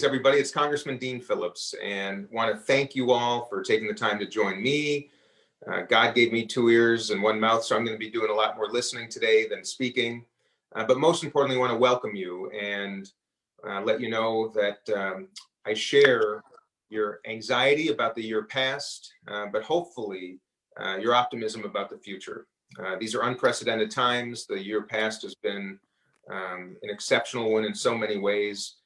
Everybody, it's Congressman Dean Phillips, and want to thank you all for taking the time to join me. God gave me 2 ears and 1 mouth, so I'm going to be doing a lot more listening today than speaking. But most importantly, I want to welcome you and let you know that I share your anxiety about the year past, but hopefully your optimism about the future. These are unprecedented times. The year past has been an exceptional one in so many ways.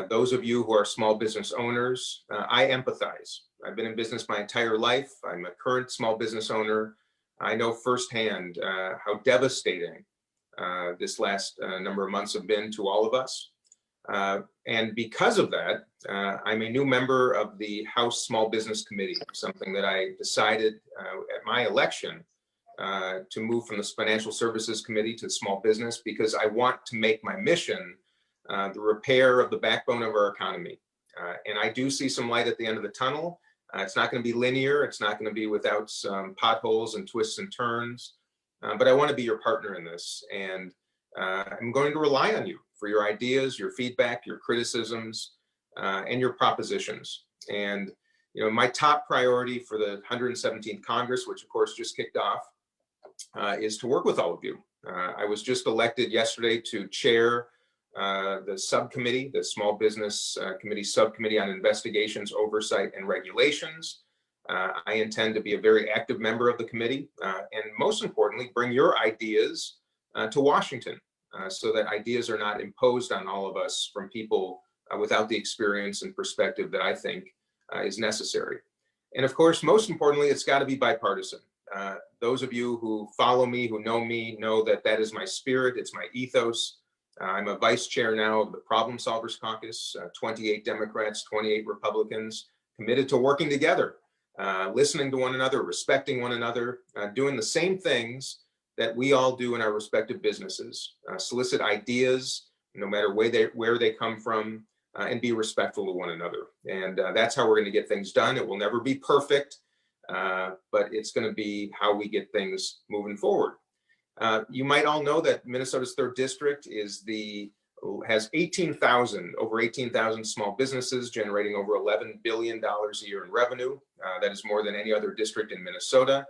Those of you who are small business owners, I empathize. I've been in business my entire life. I'm a current small business owner. I know firsthand how devastating this last number of months have been to all of us. And because of that, I'm a new member of the House Small Business Committee, something that I decided at my election to move from the Financial Services Committee to Small Business, because I want to make my mission the repair of the backbone of our economy. And I do see some light at the end of the tunnel. It's not going to be linear. It's not going to be without some potholes and twists and turns. But I want to be your partner in this. And I'm going to rely on you for your ideas, your feedback, your criticisms, and your propositions. And my top priority for the 117th Congress, which of course just kicked off, is to work with all of you. I was just elected yesterday to chair the subcommittee, the Small Business Committee Subcommittee on Investigations, Oversight, and Regulations. I intend to be a very active member of the committee, and most importantly, bring your ideas to Washington so that ideas are not imposed on all of us from people without the experience and perspective that I think is necessary. And of course, most importantly, it's got to be bipartisan. Those of you who follow me, who know me, know that that is my spirit. It's my ethos. I'm a vice chair now of the Problem Solvers Caucus, 28 Democrats, 28 Republicans, committed to working together, listening to one another, respecting one another, doing the same things that we all do in our respective businesses, solicit ideas, no matter where they come from, and be respectful to one another. And that's how we're going to get things done. It will never be perfect, but it's going to be how we get things moving forward. You might all know that Minnesota's 3rd district has over 18,000 small businesses generating over $11 billion a year in revenue. That is more than any other district in Minnesota.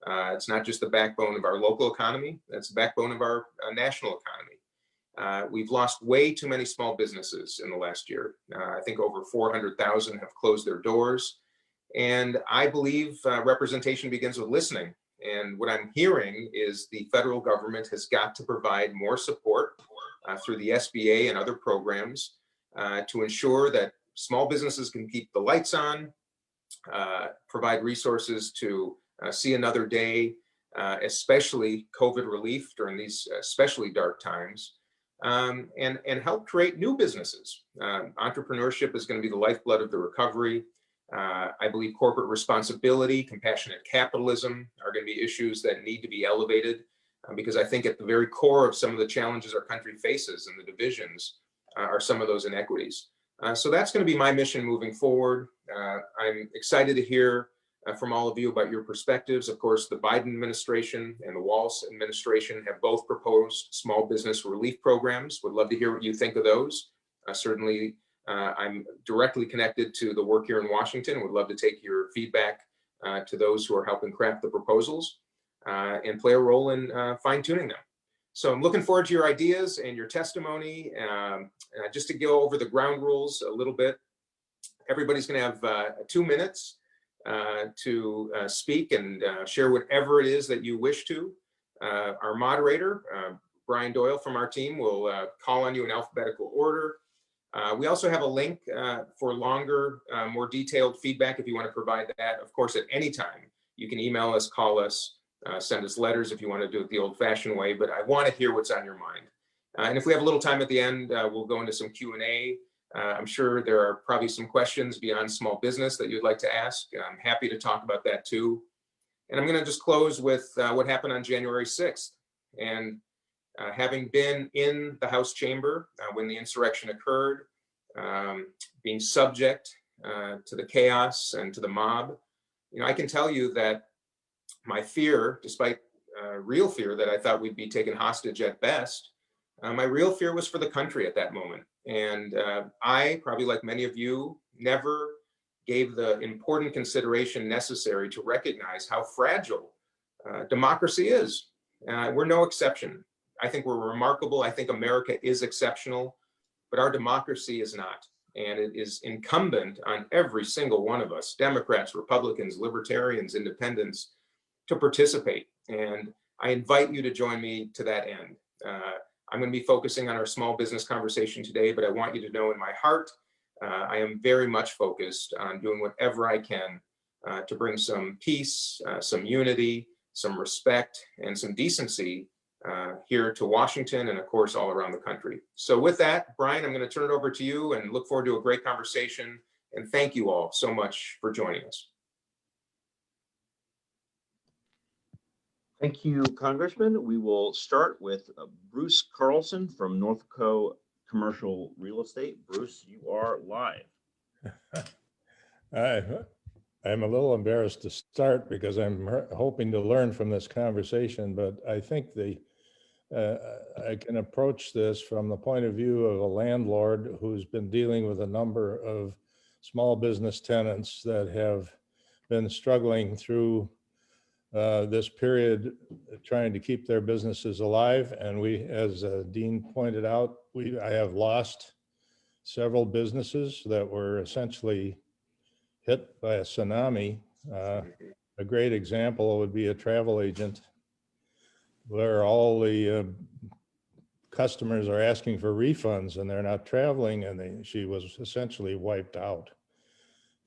It's not just the backbone of our local economy, it's the backbone of our national economy. We've lost way too many small businesses in the last year. I think over 400,000 have closed their doors. And I believe representation begins with listening. And what I'm hearing is the federal government has got to provide more support through the SBA and other programs to ensure that small businesses can keep the lights on, provide resources to see another day, especially COVID relief during these especially dark times, and help create new businesses. Entrepreneurship is going to be the lifeblood of the recovery. I believe corporate responsibility, compassionate capitalism are going to be issues that need to be elevated because I think at the very core of some of the challenges our country faces and the divisions are some of those inequities. So that's going to be my mission moving forward. I'm excited to hear from all of you about your perspectives. Of course, the Biden administration and the Walz administration have both proposed small business relief programs. Would love to hear what you think of those. Certainly, I'm directly connected to the work here in Washington. Would love to take your feedback to those who are helping craft the proposals and play a role in fine-tuning them. So I'm looking forward to your ideas and your testimony. Just to go over the ground rules a little bit, everybody's going to have 2 minutes to speak and share whatever it is that you wish to. Our moderator, Brian Doyle from our team, will call on you in alphabetical order. We also have a link for longer, more detailed feedback if you want to provide that. Of course, at any time, you can email us, call us, send us letters if you want to do it the old-fashioned way, but I want to hear what's on your mind. And if we have a little time at the end, we'll go into some Q&A. I'm sure there are probably some questions beyond small business that you'd like to ask. I'm happy to talk about that too. And I'm going to just close with what happened on January 6th. And having been in the House chamber when the insurrection occurred, being subject to the chaos and to the mob, I can tell you that my fear, despite real fear that I thought we'd be taken hostage at best, my real fear was for the country at that moment. And I, probably like many of you, never gave the important consideration necessary to recognize how fragile democracy is. We're no exception. I think we're remarkable. I think America is exceptional, but our democracy is not. And it is incumbent on every single one of us, Democrats, Republicans, Libertarians, Independents, to participate. And I invite you to join me to that end. I'm going to be focusing on our small business conversation today, but I want you to know in my heart, I am very much focused on doing whatever I can to bring some peace, some unity, some respect, and some decency here to Washington and, of course, all around the country. So with that, Brian, I'm going to turn it over to you and look forward to a great conversation. And thank you all so much for joining us. Thank you, Congressman. We will start with Bruce Carlson from Northco Commercial Real Estate. Bruce, you are live. I'm a little embarrassed to start because I'm hoping to learn from this conversation, but I think I can approach this from the point of view of a landlord who's been dealing with a number of small business tenants that have been struggling through this period, trying to keep their businesses alive. And we, as Dean pointed out, I have lost several businesses that were essentially hit by a tsunami. A great example would be a travel agent where all the customers are asking for refunds and they're not traveling, and she was essentially wiped out.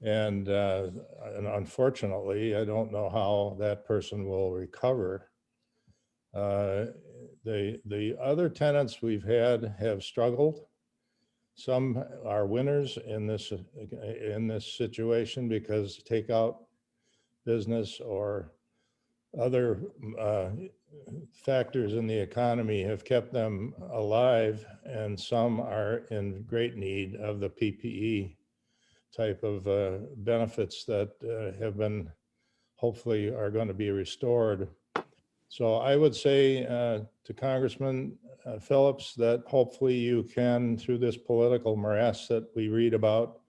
And unfortunately, I don't know how that person will recover. The other tenants we've had have struggled. Some are winners in this situation because takeout business or other factors in the economy have kept them alive, and some are in great need of the PPE type of benefits that have been, hopefully are going to be restored. So I would say to Congressman Phillips that hopefully you can, through this political morass that we read about,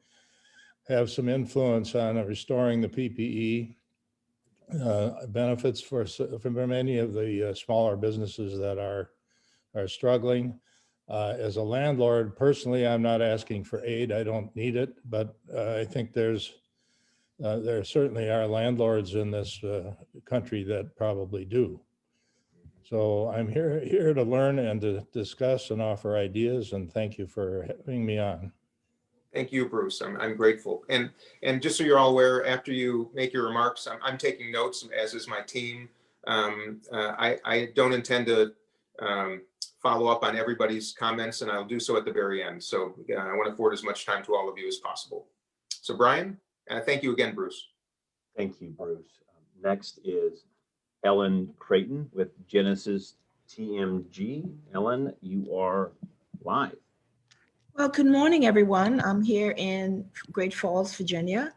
have some influence on restoring the PPE benefits for many of the smaller businesses that are struggling. As a landlord, personally, I'm not asking for aid. I don't need it, but I think there certainly are landlords in this country that probably do. So I'm here to learn and to discuss and offer ideas, and thank you for having me on. Thank you, Bruce. I'm grateful. And just so you're all aware, after you make your remarks, I'm taking notes, as is my team. I don't intend to follow up on everybody's comments, and I'll do so at the very end. So I want to afford as much time to all of you as possible. So Brian, thank you again, Bruce. Thank you, Bruce. Next is Ellen Creighton with Genesis TMG. Ellen, you are live. Well, good morning, everyone. I'm here in Great Falls, Virginia,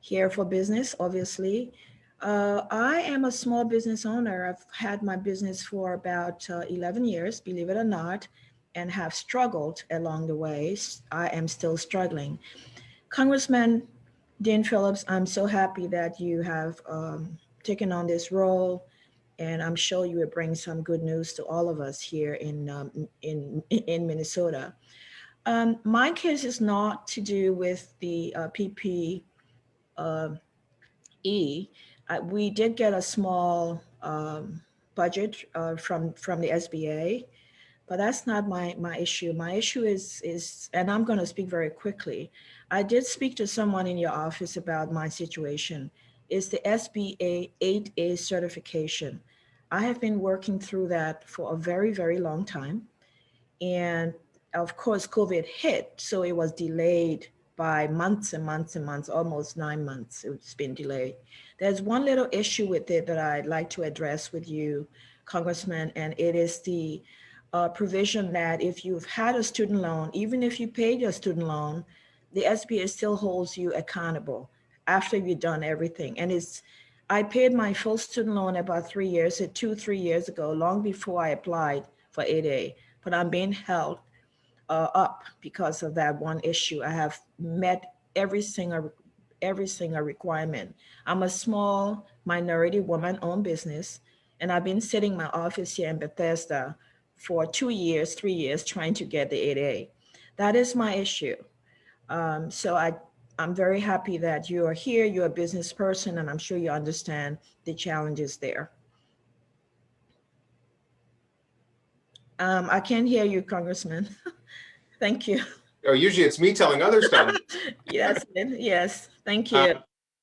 here for business, obviously. I am a small business owner. I've had my business for about 11 years, believe it or not, and have struggled along the way. I am still struggling. Congressman Dean Phillips, I'm so happy that you have taken on this role, and I'm sure you will bring some good news to all of us here in Minnesota. My case is not to do with the PPE. We did get a small budget from the SBA, but that's not my issue. My issue is, and I'm going to speak very quickly. I did speak to someone in your office about my situation. It's the SBA 8A certification. I have been working through that for a very, very long time. And of course, COVID hit, so it was delayed by months and months and months, almost 9 months. It's been delayed. There's one little issue with it that I'd like to address with you, Congressman, and it is the provision that if you've had a student loan, even if you paid your student loan, the SBA still holds you accountable after you've done everything. And I paid my full student loan about 3 years, 3 years ago, long before I applied for 8A, but I'm being held up because of that one issue. I have met every single requirement. I'm a small minority woman-owned business, and I've been sitting in my office here in Bethesda for 2 years, 3 years, trying to get the 8A. That is my issue. So I'm very happy that you are here. You're a business person, and I'm sure you understand the challenges there. I can't hear you, Congressman. Thank you. Oh, usually it's me telling others to. Yes, yes, thank you.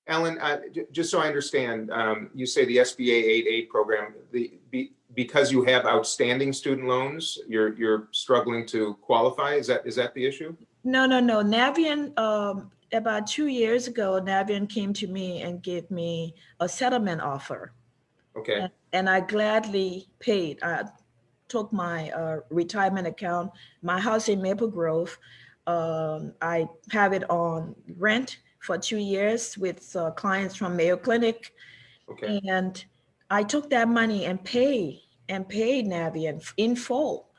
Ellen, just so I understand, you say the SBA 8A program, because you have outstanding student loans, you're struggling to qualify. Is that the issue? No. Navient, about 2 years ago, Navient came to me and gave me a settlement offer. Okay. And I gladly paid. I took my retirement account, my house in Maple Grove. I have it on rent for 2 years with clients from Mayo Clinic. Okay. And I took that money and paid Navient in full.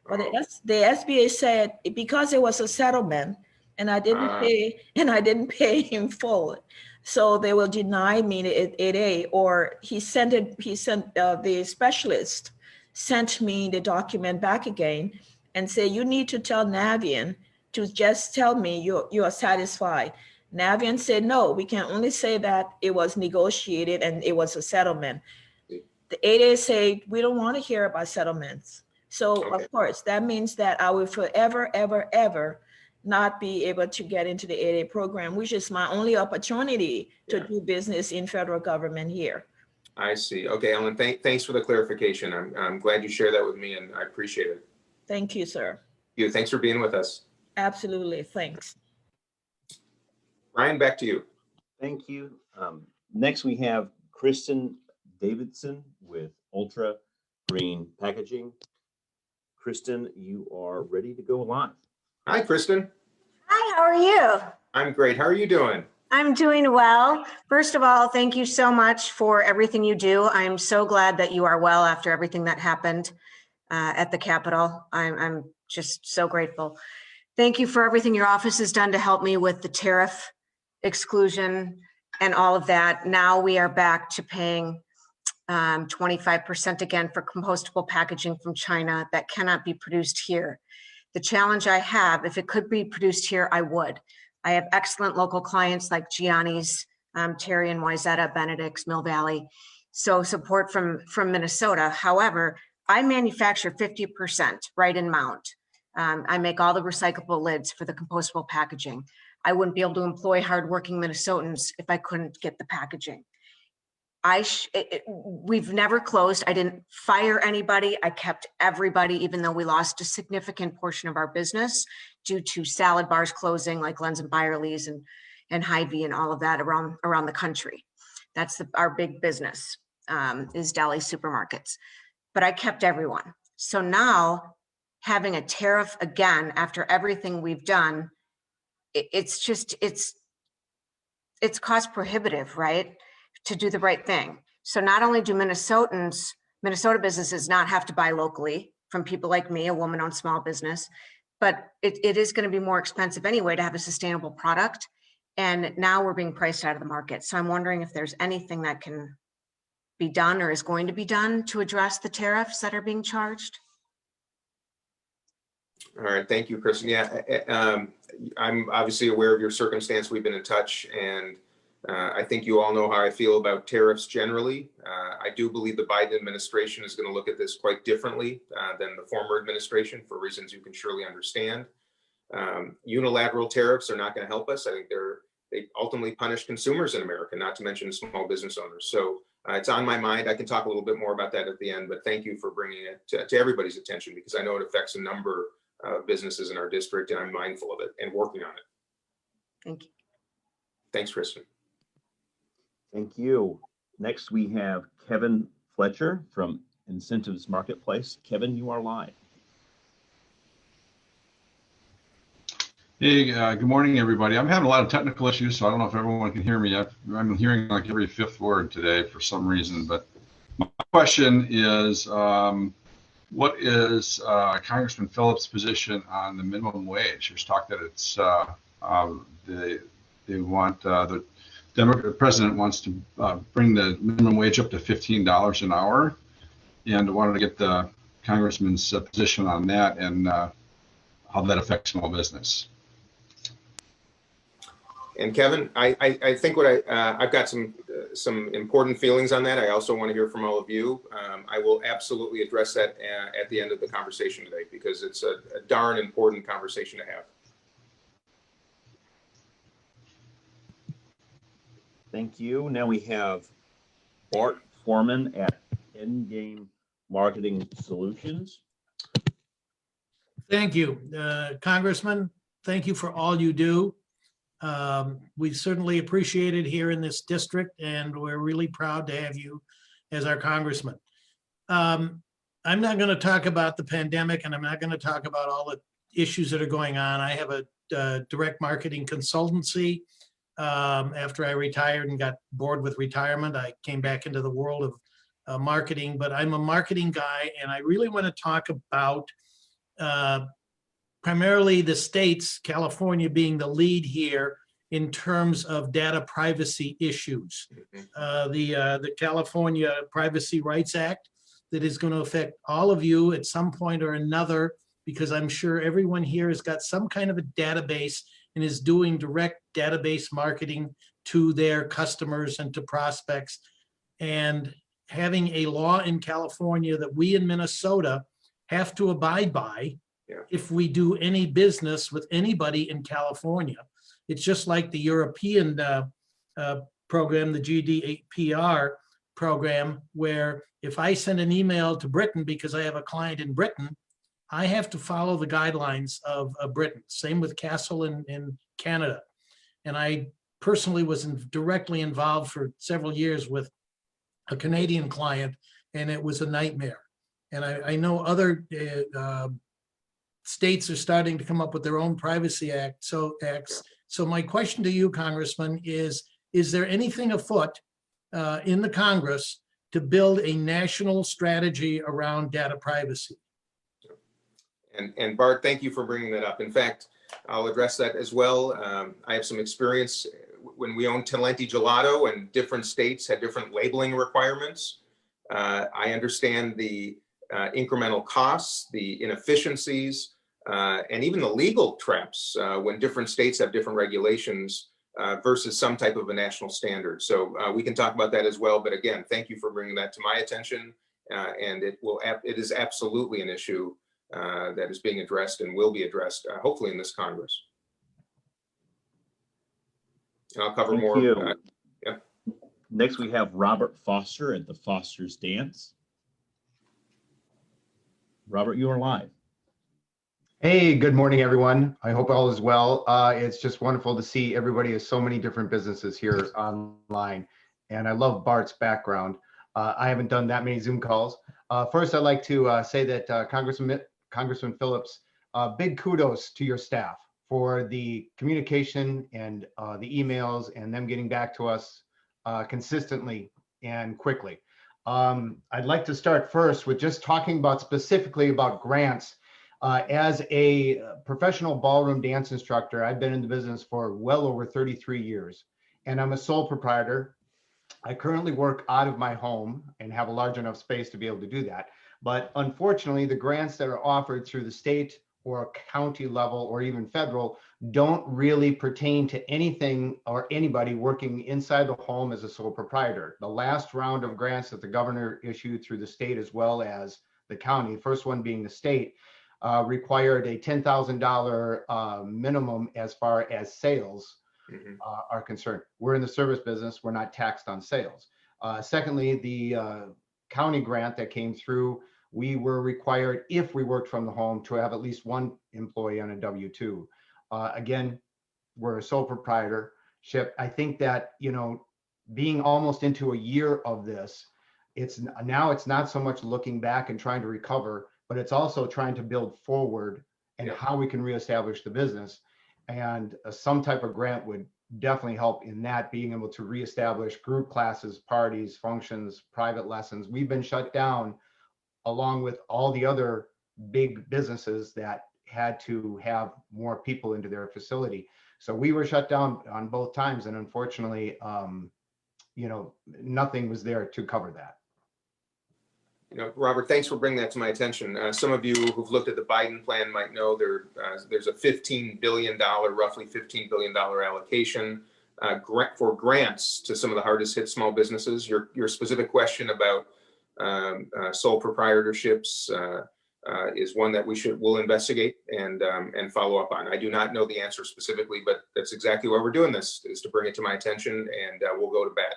But the SBA said because it was a settlement and I didn't pay in full, so they will deny me the 8A. Or the specialist sent me the document back again and say, you need to tell Navient to just tell me you are satisfied. Navient said, no, we can only say that it was negotiated and it was a settlement. The 8A say, we don't want to hear about settlements. So of course, that means that I will forever, ever, ever not be able to get into the 8A program, which is my only opportunity to do business in federal government here. I see. Okay, Ellen, thanks for the clarification. I'm glad you shared that with me, and I appreciate it. Thank you, sir. Thanks for being with us. Absolutely, thanks. Ryan, back to you. Thank you. Next, we have Kristen Davidson with Ultra Green Packaging. Kristen, you are ready to go live. Hi, Kristen. Hi, how are you? I'm great. How are you doing? I'm doing well. First of all, thank you so much for everything you do. I'm so glad that you are well after everything that happened at the Capitol. I'm just so grateful. Thank you for everything your office has done to help me with the tariff exclusion and all of that. Now we are back to paying 25% again for compostable packaging from China that cannot be produced here. The challenge I have, if it could be produced here, I would. I have excellent local clients like Gianni's, Terry and Wayzata, Benedict's, Mill Valley. So support from Minnesota. However, I manufacture 50% right in Mount. I make all the recyclable lids for the compostable packaging. I wouldn't be able to employ hardworking Minnesotans if I couldn't get the packaging. We've never closed. I didn't fire anybody. I kept everybody, even though we lost a significant portion of our business due to salad bars closing, like Lenz and Byerly's and Hy-Vee and all of that around the country. That's our big business, is deli supermarkets. But I kept everyone. So now having a tariff again after everything we've done, it's cost prohibitive, right? To do the right thing. So not only do Minnesota businesses not have to buy locally from people like me, a woman-owned small business, but it is going to be more expensive anyway to have a sustainable product. And now we're being priced out of the market. So I'm wondering if there's anything that can be done or is going to be done to address the tariffs that are being charged. All right, thank you, Kristen. Yeah, I'm obviously aware of your circumstance. We've been in touch, and I think you all know how I feel about tariffs generally. I do believe the Biden administration is going to look at this quite differently than the former administration for reasons you can surely understand. Unilateral tariffs are not going to help us. I think they ultimately punish consumers in America, not to mention small business owners. So it's on my mind. I can talk a little bit more about that at the end, but thank you for bringing it to everybody's attention, because I know it affects a number of businesses in our district, and I'm mindful of it and working on it. Thank you. Thanks, Kristen. Thank you. Next, we have Kevin Fletcher from Incentives Marketplace. Kevin, you are live. Hey, good morning, everybody. I'm having a lot of technical issues, so I don't know if everyone can hear me. I'm hearing like every fifth word today for some reason. But my question is, what is Congressman Phillips' position on the minimum wage? There's talk that it's they want the president wants to bring the minimum wage up to $15 an hour, and I wanted to get the congressman's position on that and how that affects small business. And Kevin, I think what I've got some important feelings on that. I also want to hear from all of you. I will absolutely address that at the end of the conversation today, because it's a darn important conversation to have. Thank you. Now we have Bart Foreman at Endgame Marketing Solutions. Thank you, Congressman. Thank you for all you do. We certainly appreciate it here in this district, and we're really proud to have you as our congressman. I'm not going to talk about the pandemic, and I'm not going to talk about all the issues that are going on. I have a direct marketing consultancy. After I retired and got bored with retirement, I came back into the world of marketing, but I'm a marketing guy, and I really want to talk about primarily the states, California being the lead here in terms of data privacy issues. The California Privacy Rights Act that is going to affect all of you at some point or another, because I'm sure everyone here has got some kind of a database and is doing direct database marketing to their customers and to prospects. And having a law in California that we in Minnesota have to abide by if we do any business with anybody in California. It's just like the European program, the GDPR program, where if I send an email to Britain because I have a client in Britain, I have to follow the guidelines of Britain. Same with Castle in Canada. And I personally was directly involved for several years with a Canadian client, and it was a nightmare. And I know other states are starting to come up with their own privacy acts. So my question to you, Congressman, is there anything afoot in the Congress to build a national strategy around data privacy? And Bart, thank you for bringing that up. In fact, I'll address that as well. I have some experience when we owned Talenti Gelato, and different states had different labeling requirements. I understand the incremental costs, the inefficiencies, and even the legal traps when different states have different regulations versus some type of a national standard. So we can talk about that as well. But again, thank you for bringing that to my attention. And it is absolutely an issue that is being addressed and will be addressed, hopefully in this Congress. And I'll cover more. Yeah. Next, we have Robert Foster at the Foster's Dance. Robert, you are live. Hey, good morning, everyone. I hope all is well. It's just wonderful to see everybody has so many different businesses here online. And I love Bart's background. I haven't done that many Zoom calls. First, I'd like to say that Congressman Phillips, big kudos to your staff for the communication and the emails and them getting back to us consistently and quickly. I'd like to start first with just talking about specifically about grants. As a professional ballroom dance instructor, I've been in the business for well over 33 years, and I'm a sole proprietor. I currently work out of my home and have a large enough space to be able to do that. But unfortunately, the grants that are offered through the state or county level or even federal don't really pertain to anything or anybody working inside the home as a sole proprietor. The last round of grants that the governor issued through the state as well as the county, first one being the state, required a $10,000 minimum as far as sales are concerned. We're in the service business. We're not taxed on sales. Secondly, the county grant that came through, we were required, if we worked from the home, to have at least one employee on a W-2. Again, we're a sole proprietorship. I think that, being almost into a year of this, it's not so much looking back and trying to recover, but it's also trying to build forward and how we can reestablish the business. And some type of grant would definitely help in that, being able to reestablish group classes, parties, functions, private lessons. We've been shut down along with all the other big businesses that had to have more people into their facility. So we were shut down on both times, and unfortunately, nothing was there to cover that. Robert, thanks for bringing that to my attention. Some of you who've looked at the Biden plan might know there's a $15 billion, roughly $15 billion allocation for grants to some of the hardest hit small businesses. Your specific question about sole proprietorships is one that we'll investigate and follow up on. I do not know the answer specifically, but that's exactly why we're doing this, is to bring it to my attention, and we'll go to bat.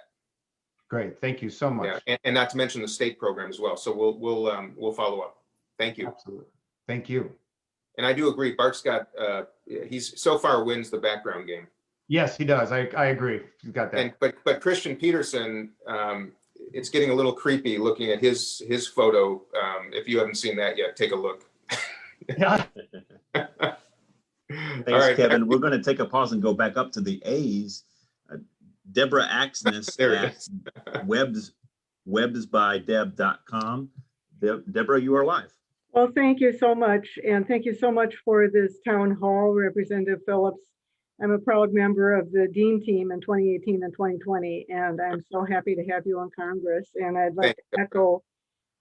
Great, thank you so much. Yeah, and not to mention the state program as well. So we'll follow up. Thank you. Absolutely, thank you. And I do agree. Bart's got he's so far wins the background game. Yes, he does. I agree. He's got that. But Christian Peterson, it's getting a little creepy looking at his photo. If you haven't seen that yet, take a look. Yeah. Thanks, right, Kevin. We're going to take a pause and go back up to the A's. Deborah Axness There it at is. websbydeb.com. Deborah, you are live. Well, thank you so much. And thank you so much for this town hall, Representative Phillips. I'm a proud member of the Dean team in 2018 and 2020, and I'm so happy to have you on Congress. And I'd like to echo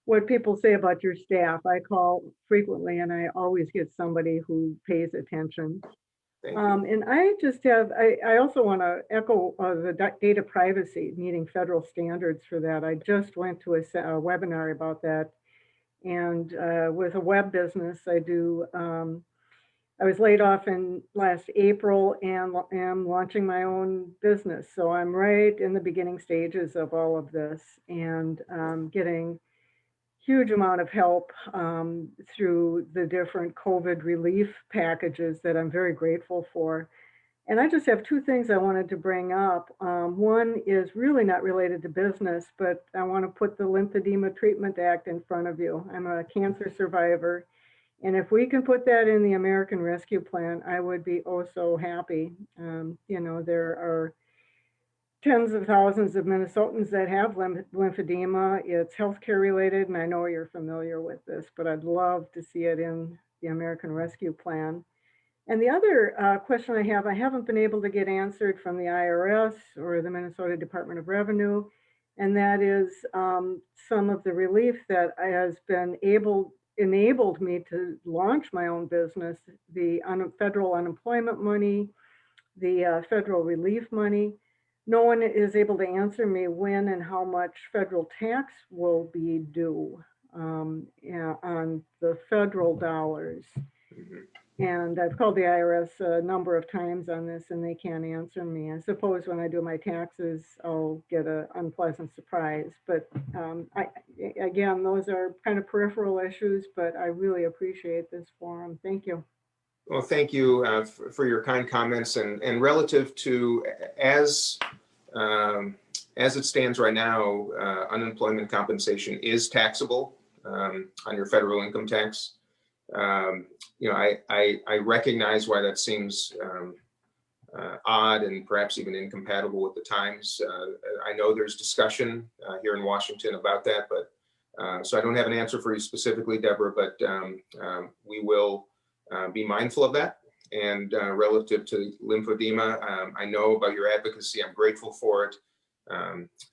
what people say about your staff. I call frequently, and I always get somebody who pays attention. And I just have, I also want to echo the data privacy, needing federal standards for that. I just went to a webinar about that. And with a web business, I was laid off in last April and am launching my own business. So I'm right in the beginning stages of all of this, and getting huge amount of help through the different COVID relief packages that I'm very grateful for. And I just have two things I wanted to bring up. One is really not related to business, but I want to put the Lymphedema Treatment Act in front of you. I'm a cancer survivor. And if we can put that in the American Rescue Plan, I would be oh so happy. There are tens of thousands of Minnesotans that have lymphedema. It's healthcare related, and I know you're familiar with this, but I'd love to see it in the American Rescue Plan. And the other question I haven't been able to get answered from the IRS or the Minnesota Department of Revenue, and that is some of the relief that has been enabled me to launch my own business, the federal unemployment money, the federal relief money. No one is able to answer me when and how much federal tax will be due on the federal dollars. And I've called the IRS a number of times on this, and they can't answer me. I suppose when I do my taxes, I'll get an unpleasant surprise. But again, those are kind of peripheral issues, but I really appreciate this forum. Thank you. Well, thank you for your kind comments, and relative to as it stands right now, unemployment compensation is taxable on your federal income tax. I recognize why that seems odd and perhaps even incompatible with the times. I know there's discussion here in Washington about that, but so I don't have an answer for you specifically, Deborah, but we will be mindful of that. And relative to lymphedema, I know about your advocacy. I'm grateful for it.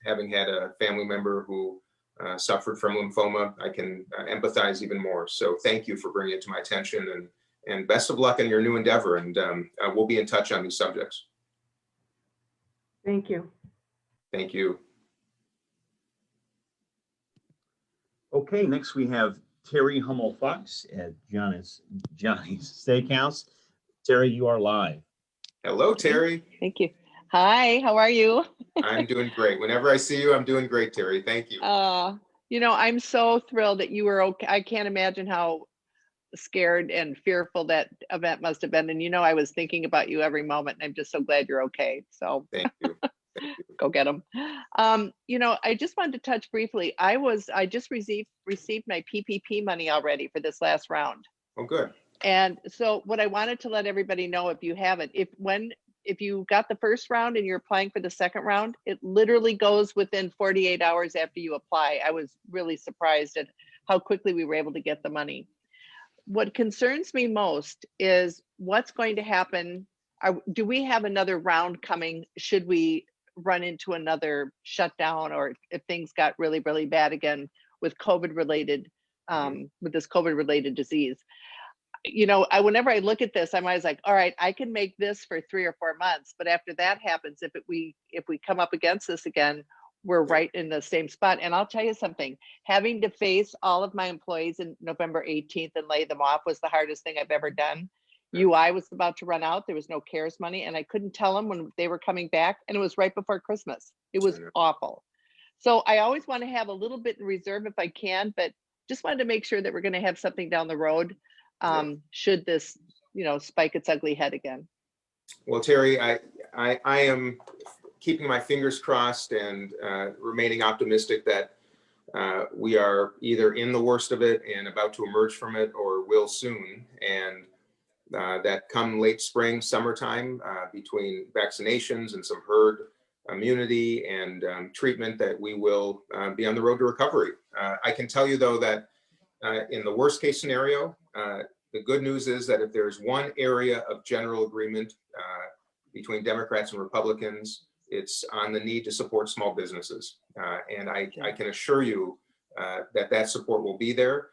Having had a family member who suffered from lymphoma, I can empathize even more. So thank you for bringing it to my attention, and best of luck in your new endeavor. And we'll be in touch on these subjects. Thank you. Thank you. Okay, next we have Terry Hummel-Fox at Johnny's Steakhouse. Terry, you are live. Hello, Terry. Thank you. Hi, how are you? I'm doing great. Whenever I see you, I'm doing great, Terry. Thank you. I'm so thrilled that you were okay. I can't imagine how scared and fearful that event must have been. And I was thinking about you every moment, and I'm just so glad you're okay. So thank you. Thank you. Go get them. I just wanted to touch briefly. I just received my PPP money already for this last round. Oh, good. And so what I wanted to let everybody know, if you haven't, if you got the first round and you're applying for the second round, it literally goes within 48 hours after you apply. I was really surprised at how quickly we were able to get the money. What concerns me most is what's going to happen. Do we have another round coming? Should we run into another shutdown, or if things got really, really bad again with COVID related, with this COVID related disease? You know, whenever I look at this, I'm always like, all right, I can make this for 3 or 4 months, but after that happens, if we come up against this again, we're right in the same spot. And I'll tell you something, having to face all of my employees in November 18th and lay them off was the hardest thing I've ever done. UI was about to run out. There was no CARES money, and I couldn't tell them when they were coming back. And it was right before Christmas. It was awful. So I always want to have a little bit in reserve if I can, but just wanted to make sure that we're going to have something down the road should this, you know, spike its ugly head again. Well, Terry, I am keeping my fingers crossed and remaining optimistic that we are either in the worst of it and about to emerge from it, or will soon. And that come late spring, summertime, between vaccinations and some herd immunity and treatment, that we will be on the road to recovery. I can tell you, though, that in the worst case scenario, the good news is that if there's one area of general agreement between Democrats and Republicans, it's on the need to support small businesses. And I can assure you that support will be there.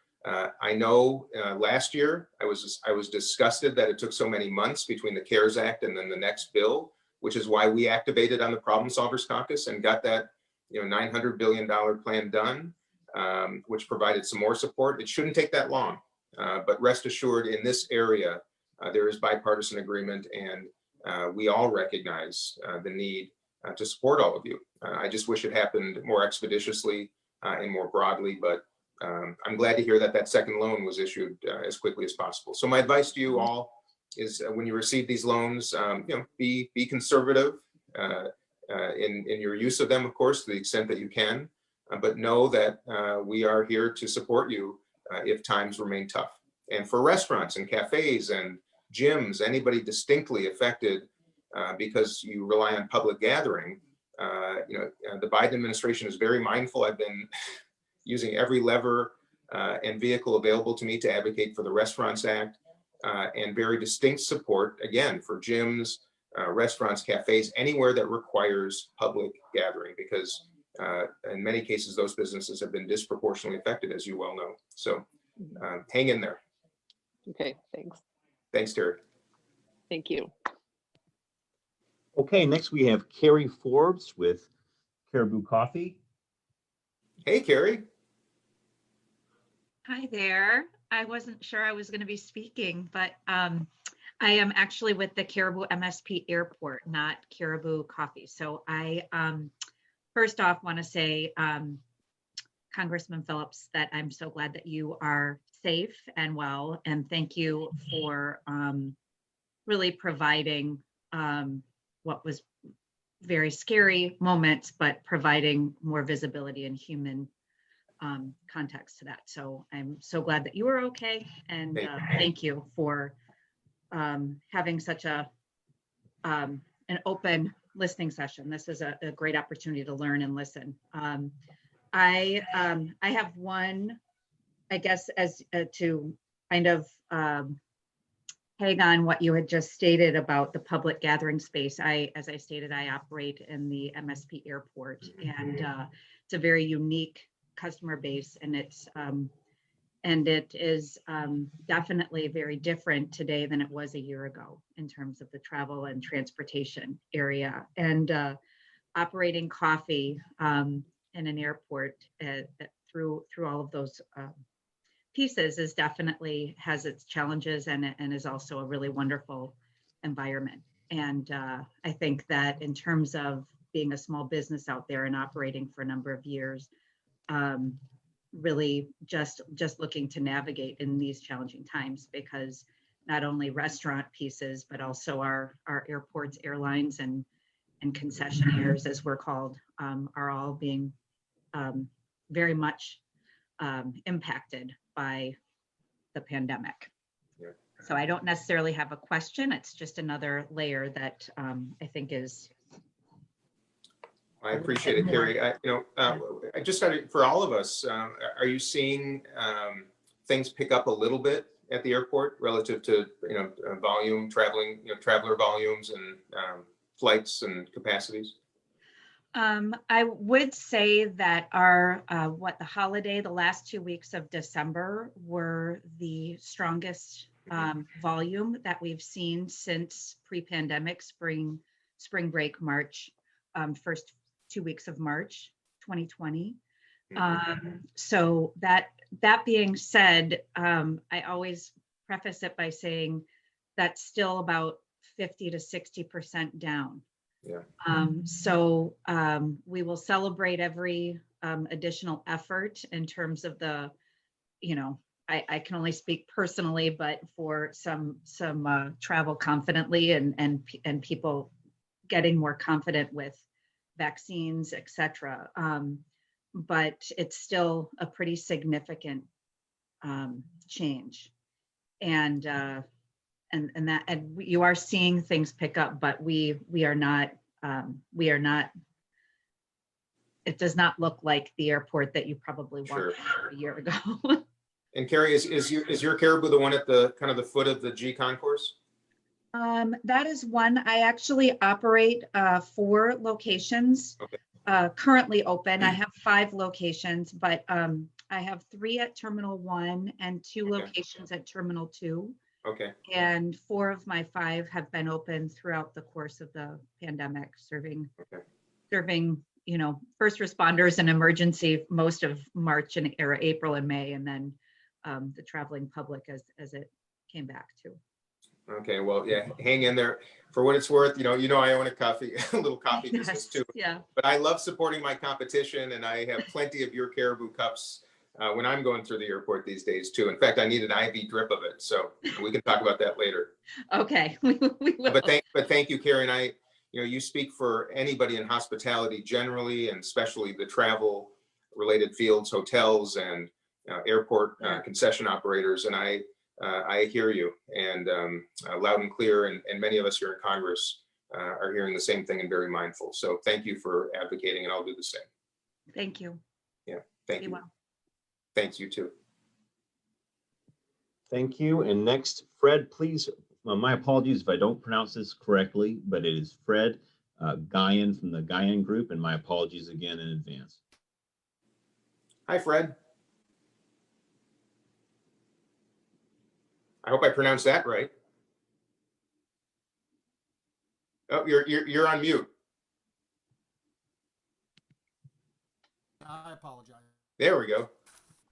I know last year I was disgusted that it took so many months between the CARES Act and then the next bill, which is why we activated on the Problem Solvers Caucus and got that $900 billion plan done, which provided some more support. It shouldn't take that long, but rest assured, in this area there is bipartisan agreement, and we all recognize the need to support all of you. I just wish it happened more expeditiously and more broadly, but I'm glad to hear that second loan was issued as quickly as possible. So my advice to you all is when you receive these loans, be conservative in your use of them, of course, to the extent that you can, but know that we are here to support you if times remain tough. And for restaurants and cafes and gyms, anybody distinctly affected because you rely on public gathering, the Biden administration is very mindful. I've been using every lever and vehicle available to me to advocate for the Restaurants Act, and very distinct support, again, for gyms, restaurants, cafes, anywhere that requires public gathering, because in many cases, those businesses have been disproportionately affected, as you well know. So hang in there. Okay, thanks. Thanks, Terry. Thank you. Okay, next we have Carrie Forbes with Caribou Coffee. Hey, Carrie. Hi there. I wasn't sure I was going to be speaking, but I am actually with the Caribou MSP Airport, not Caribou Coffee. So I first off want to say, Congressman Phillips, that I'm so glad that you are safe and well, and thank you for really providing what was very scary moments, but providing more visibility and human context to that. So I'm so glad that you are okay, and thank you for having such an open listening session. This is a great opportunity to learn and listen. I have one, I guess, as to kind of tag on what you had just stated about the public gathering space. As I stated, I operate in the MSP Airport, and it's a very unique customer base, and it is definitely very different today than it was a year ago in terms of the travel and transportation area. And operating coffee in an airport through all of those pieces is definitely has its challenges, and is also a really wonderful environment. And I think that in terms of being a small business out there and operating for a number of years, really just looking to navigate in these challenging times, because not only restaurant pieces, but also our airports, airlines, and concessionaires, as we're called, are all being very much impacted by the pandemic. Yeah. So I don't necessarily have a question. It's just another layer that I think is I appreciate it, Carrie. I just had, for all of us, are you seeing things pick up a little bit at the airport relative to, volume, traveler volumes and flights and capacities? I would say that the last 2 weeks of December were the strongest volume that we've seen since pre-pandemic spring break, March, first 2 weeks of March 2020. So that being said, I always preface it by saying that's still about 50 to 60% down. Yeah. So we will celebrate every additional effort in terms of the, I can only speak personally, but for some travel confidently and people getting more confident with vaccines, et cetera. But it's still a pretty significant change. And you are seeing things pick up, but we are not, it does not look like the airport that you probably walked a year ago. And Carrie, is your Caribou the one at the kind of the foot of the G concourse? That is one. I actually operate 4 locations currently open. I have 5 locations, but I have 3 at Terminal 1 and 2 locations at Terminal 2. Okay. And 4 of my 5 have been open throughout the course of the pandemic, serving, first responders and emergency most of March and April and May, and then the traveling public as it came back to. Okay, well, yeah, hang in there. For what it's worth, I own a little coffee business too. Yeah. But I love supporting my competition, and I have plenty of your Caribou cups when I'm going through the airport these days too. In fact, I need an IV drip of it, so we can talk about that later. Okay, we will. But thank you, Carrie, and I. You speak for anybody in hospitality generally, and especially the travel-related fields, hotels, and airport concession operators, and I hear you, and loud and clear, and many of us here in Congress are hearing the same thing and very mindful. So thank you for advocating, and I'll do the same. Thank you. Yeah, thank you. Well. Thanks, you too. Thank you. And next, Fred, please, my apologies if I don't pronounce this correctly, but it is Fred Guyan from the Guyan Group, and my apologies again in advance. Hi, Fred. I hope I pronounced that right. Oh, you're on mute. I apologize. There we go.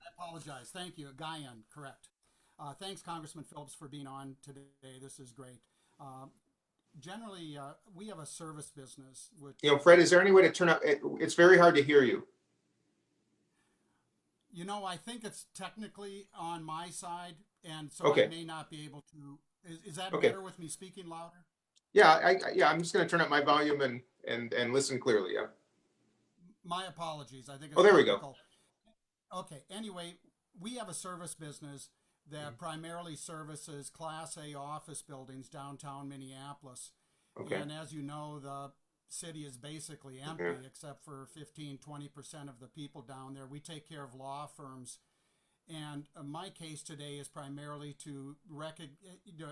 I apologize. Thank you. Guyan, correct. Thanks, Congressman Phillips, for being on today. This is great. Generally, we have a service business. Which, Fred, is there any way to turn up? It's very hard to hear you. I think it's technically on my side, and so I may not be able to. Is that better with me speaking louder? Yeah, I'm just going to turn up my volume and listen clearly. Yeah. My apologies. I think it's there we go. Okay. Anyway, we have a service business that primarily services Class A office buildings downtown Minneapolis. Okay. And as you know, the city is basically empty except for 15-20% of the people down there. We take care of law firms. And my case today is primarily to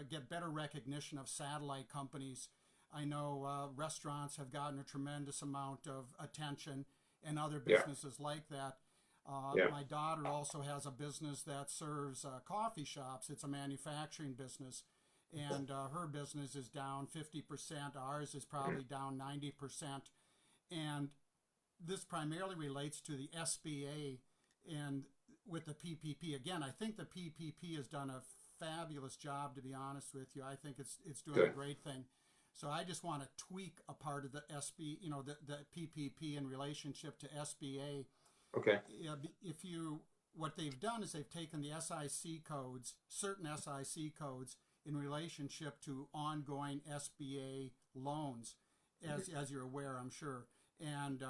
get better recognition of satellite companies. I know restaurants have gotten a tremendous amount of attention and other businesses like that. My daughter also has a business that serves coffee shops. It's a manufacturing business, and her business is down 50%. Ours is probably down 90%. And this primarily relates to the SBA and with the PPP. Again, I think the PPP has done a fabulous job, to be honest with you. I think it's doing a great thing. So I just want to tweak a part of the the PPP in relationship to SBA. Okay. What they've done is they've taken the SIC codes, certain SIC codes, in relationship to ongoing SBA loans, as you're aware, I'm sure. And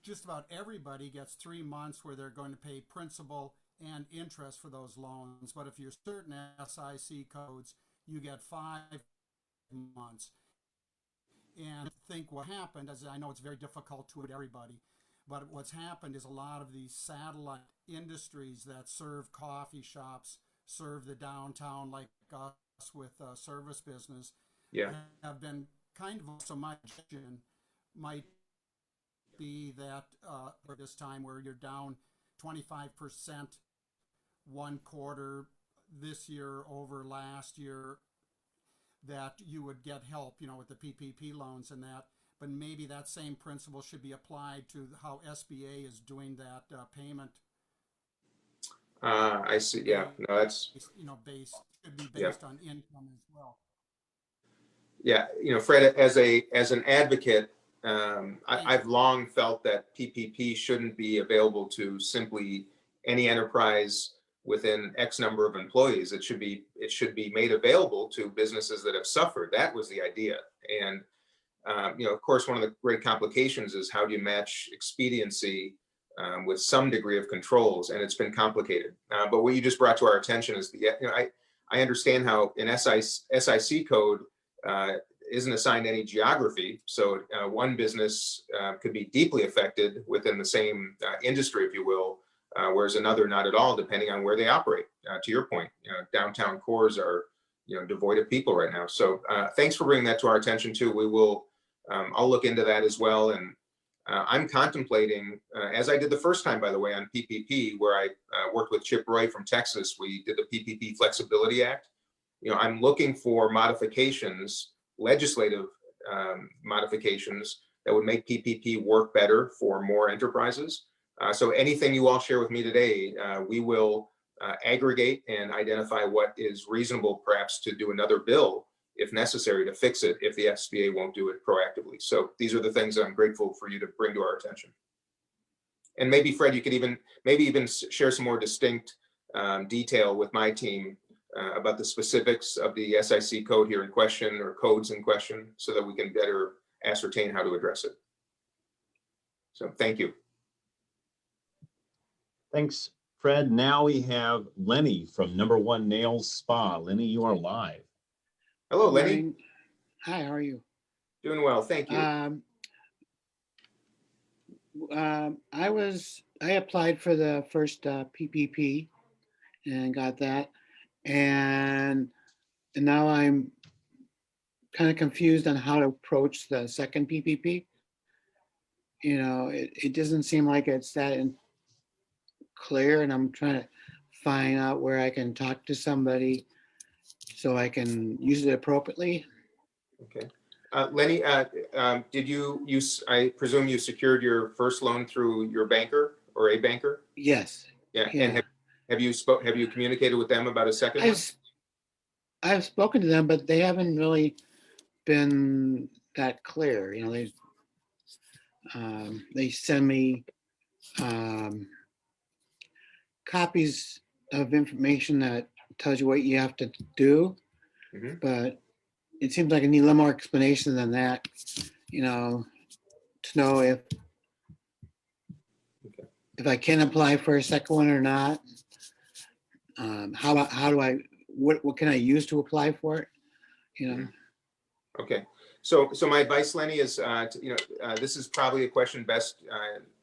just about everybody gets 3 months where they're going to pay principal and interest for those loans. But if you're certain SIC codes, you get 5 months. and think what happened, as I know it's very difficult to everybody, but what's happened is a lot of these satellite industries that serve coffee shops, serve the downtown like us with service business, have been kind of, so my suggestion might be that for this time where you're down 25% one quarter this year over last year, that you would get help, you know, with the PPP loans and that, but maybe that same principle should be applied to how SBA is doing that payment. I see. Yeah, no, that's, you know, should be based on income as well. Yeah, you know, Fred, as an advocate, I've long felt that PPP shouldn't be available to simply any enterprise within X number of employees. It should be made available to businesses that have suffered. That was the idea. And you know, of course, one of the great complications is how do you match expediency with some degree of controls, and it's been complicated. But what you just brought to our attention is you know, I understand how an SIC code isn't assigned any geography. So one business could be deeply affected within the same industry, if you will, whereas another not at all, depending on where they operate. To your point, you know, downtown cores are, you know, devoid of people right now. So thanks for bringing that to our attention too. We will, I'll look into that as well. And I'm contemplating, as I did the first time, by the way, on PPP, where I worked with Chip Roy from Texas, we did the PPP Flexibility Act. You know, I'm looking for modifications, legislative modifications that would make PPP work better for more enterprises. So anything you all share with me today, we will aggregate and identify what is reasonable perhaps to do another bill if necessary to fix it if the SBA won't do it proactively. So these are the things that I'm grateful for you to bring to our attention. And maybe Fred, you could even share some more distinct detail with my team about the specifics of the SIC code here in question or codes in question so that we can better ascertain how to address it. So thank you. Thanks, Fred. Now we have Lenny from Number One Nails Spa. Lenny, you are live. Hello, Lenny. Hi, how are you? Doing well, thank you. I applied for the first PPP and got that, and now I'm kind of confused on how to approach the second PPP. You know, it doesn't seem like it's that clear, and I'm trying to find out where I can talk to somebody so I can use it appropriately. Okay. Lenny, did you I presume you secured your first loan through your banker or a banker? Yes. Yeah. And have you communicated with them about a second one? I've spoken to them, but they haven't really been that clear. You know, they send me copies of information that tells you what you have to do, but it seems like I need a little more explanation than that, you know, to know if I can apply for a second one or not. What can I use to apply for it? You know. Okay. So my advice, Lenny, is this is probably a question best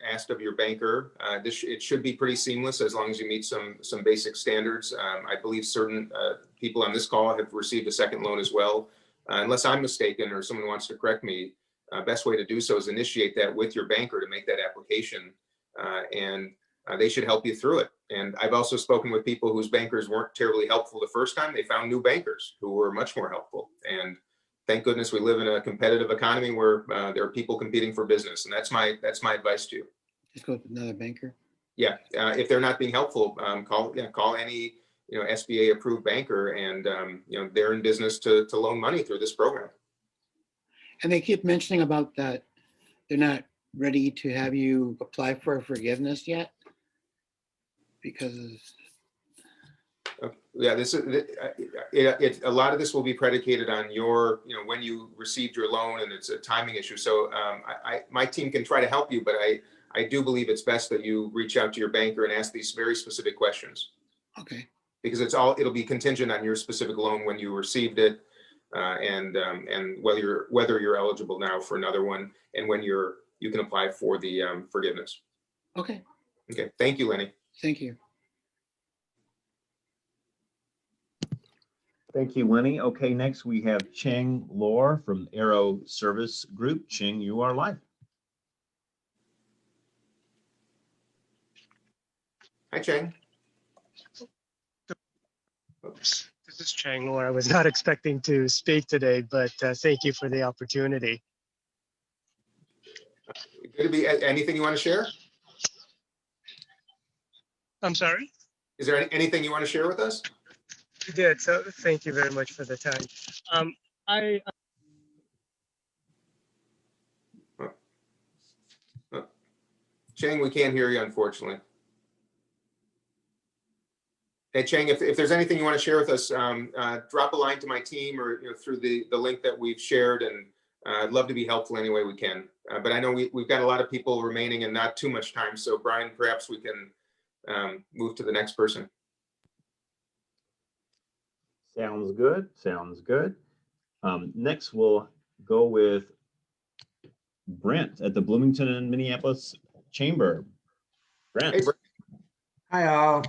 asked of your banker. It should be pretty seamless as long as you meet some basic standards. I believe certain people on this call have received a second loan as well. Unless I'm mistaken or someone wants to correct me, best way to do so is initiate that with your banker to make that application, and they should help you through it. And I've also spoken with people whose bankers weren't terribly helpful the first time. They found new bankers who were much more helpful. And thank goodness we live in a competitive economy where there are people competing for business, and that's my advice to you. Just go to another banker. Yeah, if they're not being helpful, call any SBA approved banker, and they're in business to loan money through this program. And they keep mentioning about that they're not ready to have you apply for forgiveness yet because. Yeah, this is a lot of this will be predicated on your when you received your loan, and it's a timing issue. So my team can try to help you, but I do believe it's best that you reach out to your banker and ask these very specific questions. Okay. Because it'll be contingent on your specific loan when you received it. and whether you're eligible now for another one, and when you can apply for the forgiveness. Okay, Okay, thank you, Lenny. thank you. Thank you, Lenny. Okay, next we have Cheng Lor from Aero Service Group. Cheng, you are live. Hi, Cheng. Oops, this is Cheng Lor. I was not expecting to speak today, but thank you for the opportunity. Good to be. Anything you want to share? I'm sorry? Is there anything you want to share with us? You did, so thank you very much for the time. Cheng, we can't hear you, unfortunately. Hey, Cheng, if there's anything you want to share with us, drop a line to my team or through the link that we've shared, and I'd love to be helpful any way we can. But I know we've got a lot of people remaining and not too much time. So Brian, perhaps we can move to the next person. Sounds good. Sounds good. Next, we'll go with Brent at the Bloomington and Minneapolis Chamber. Brent. Hey, Brent. Hi, all.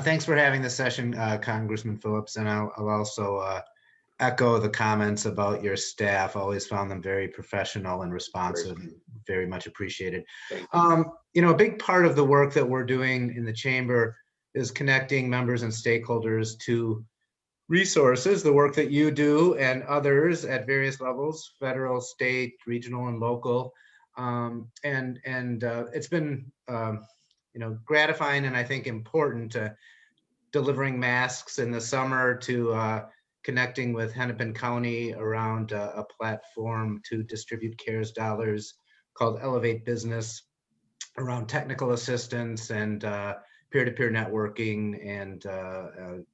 Thanks for having this session, Congressman Phillips, and I'll also echo the comments about your staff. Always found them very professional and responsive, and very much appreciated. A big part of the work that we're doing in the chamber is connecting members and stakeholders to resources, the work that you do and others at various levels, federal, state, regional, and local. It's been gratifying and I think important to delivering masks in the summer, to connecting with Hennepin County around a platform to distribute CARES dollars called Elevate Business around technical assistance and peer-to-peer networking and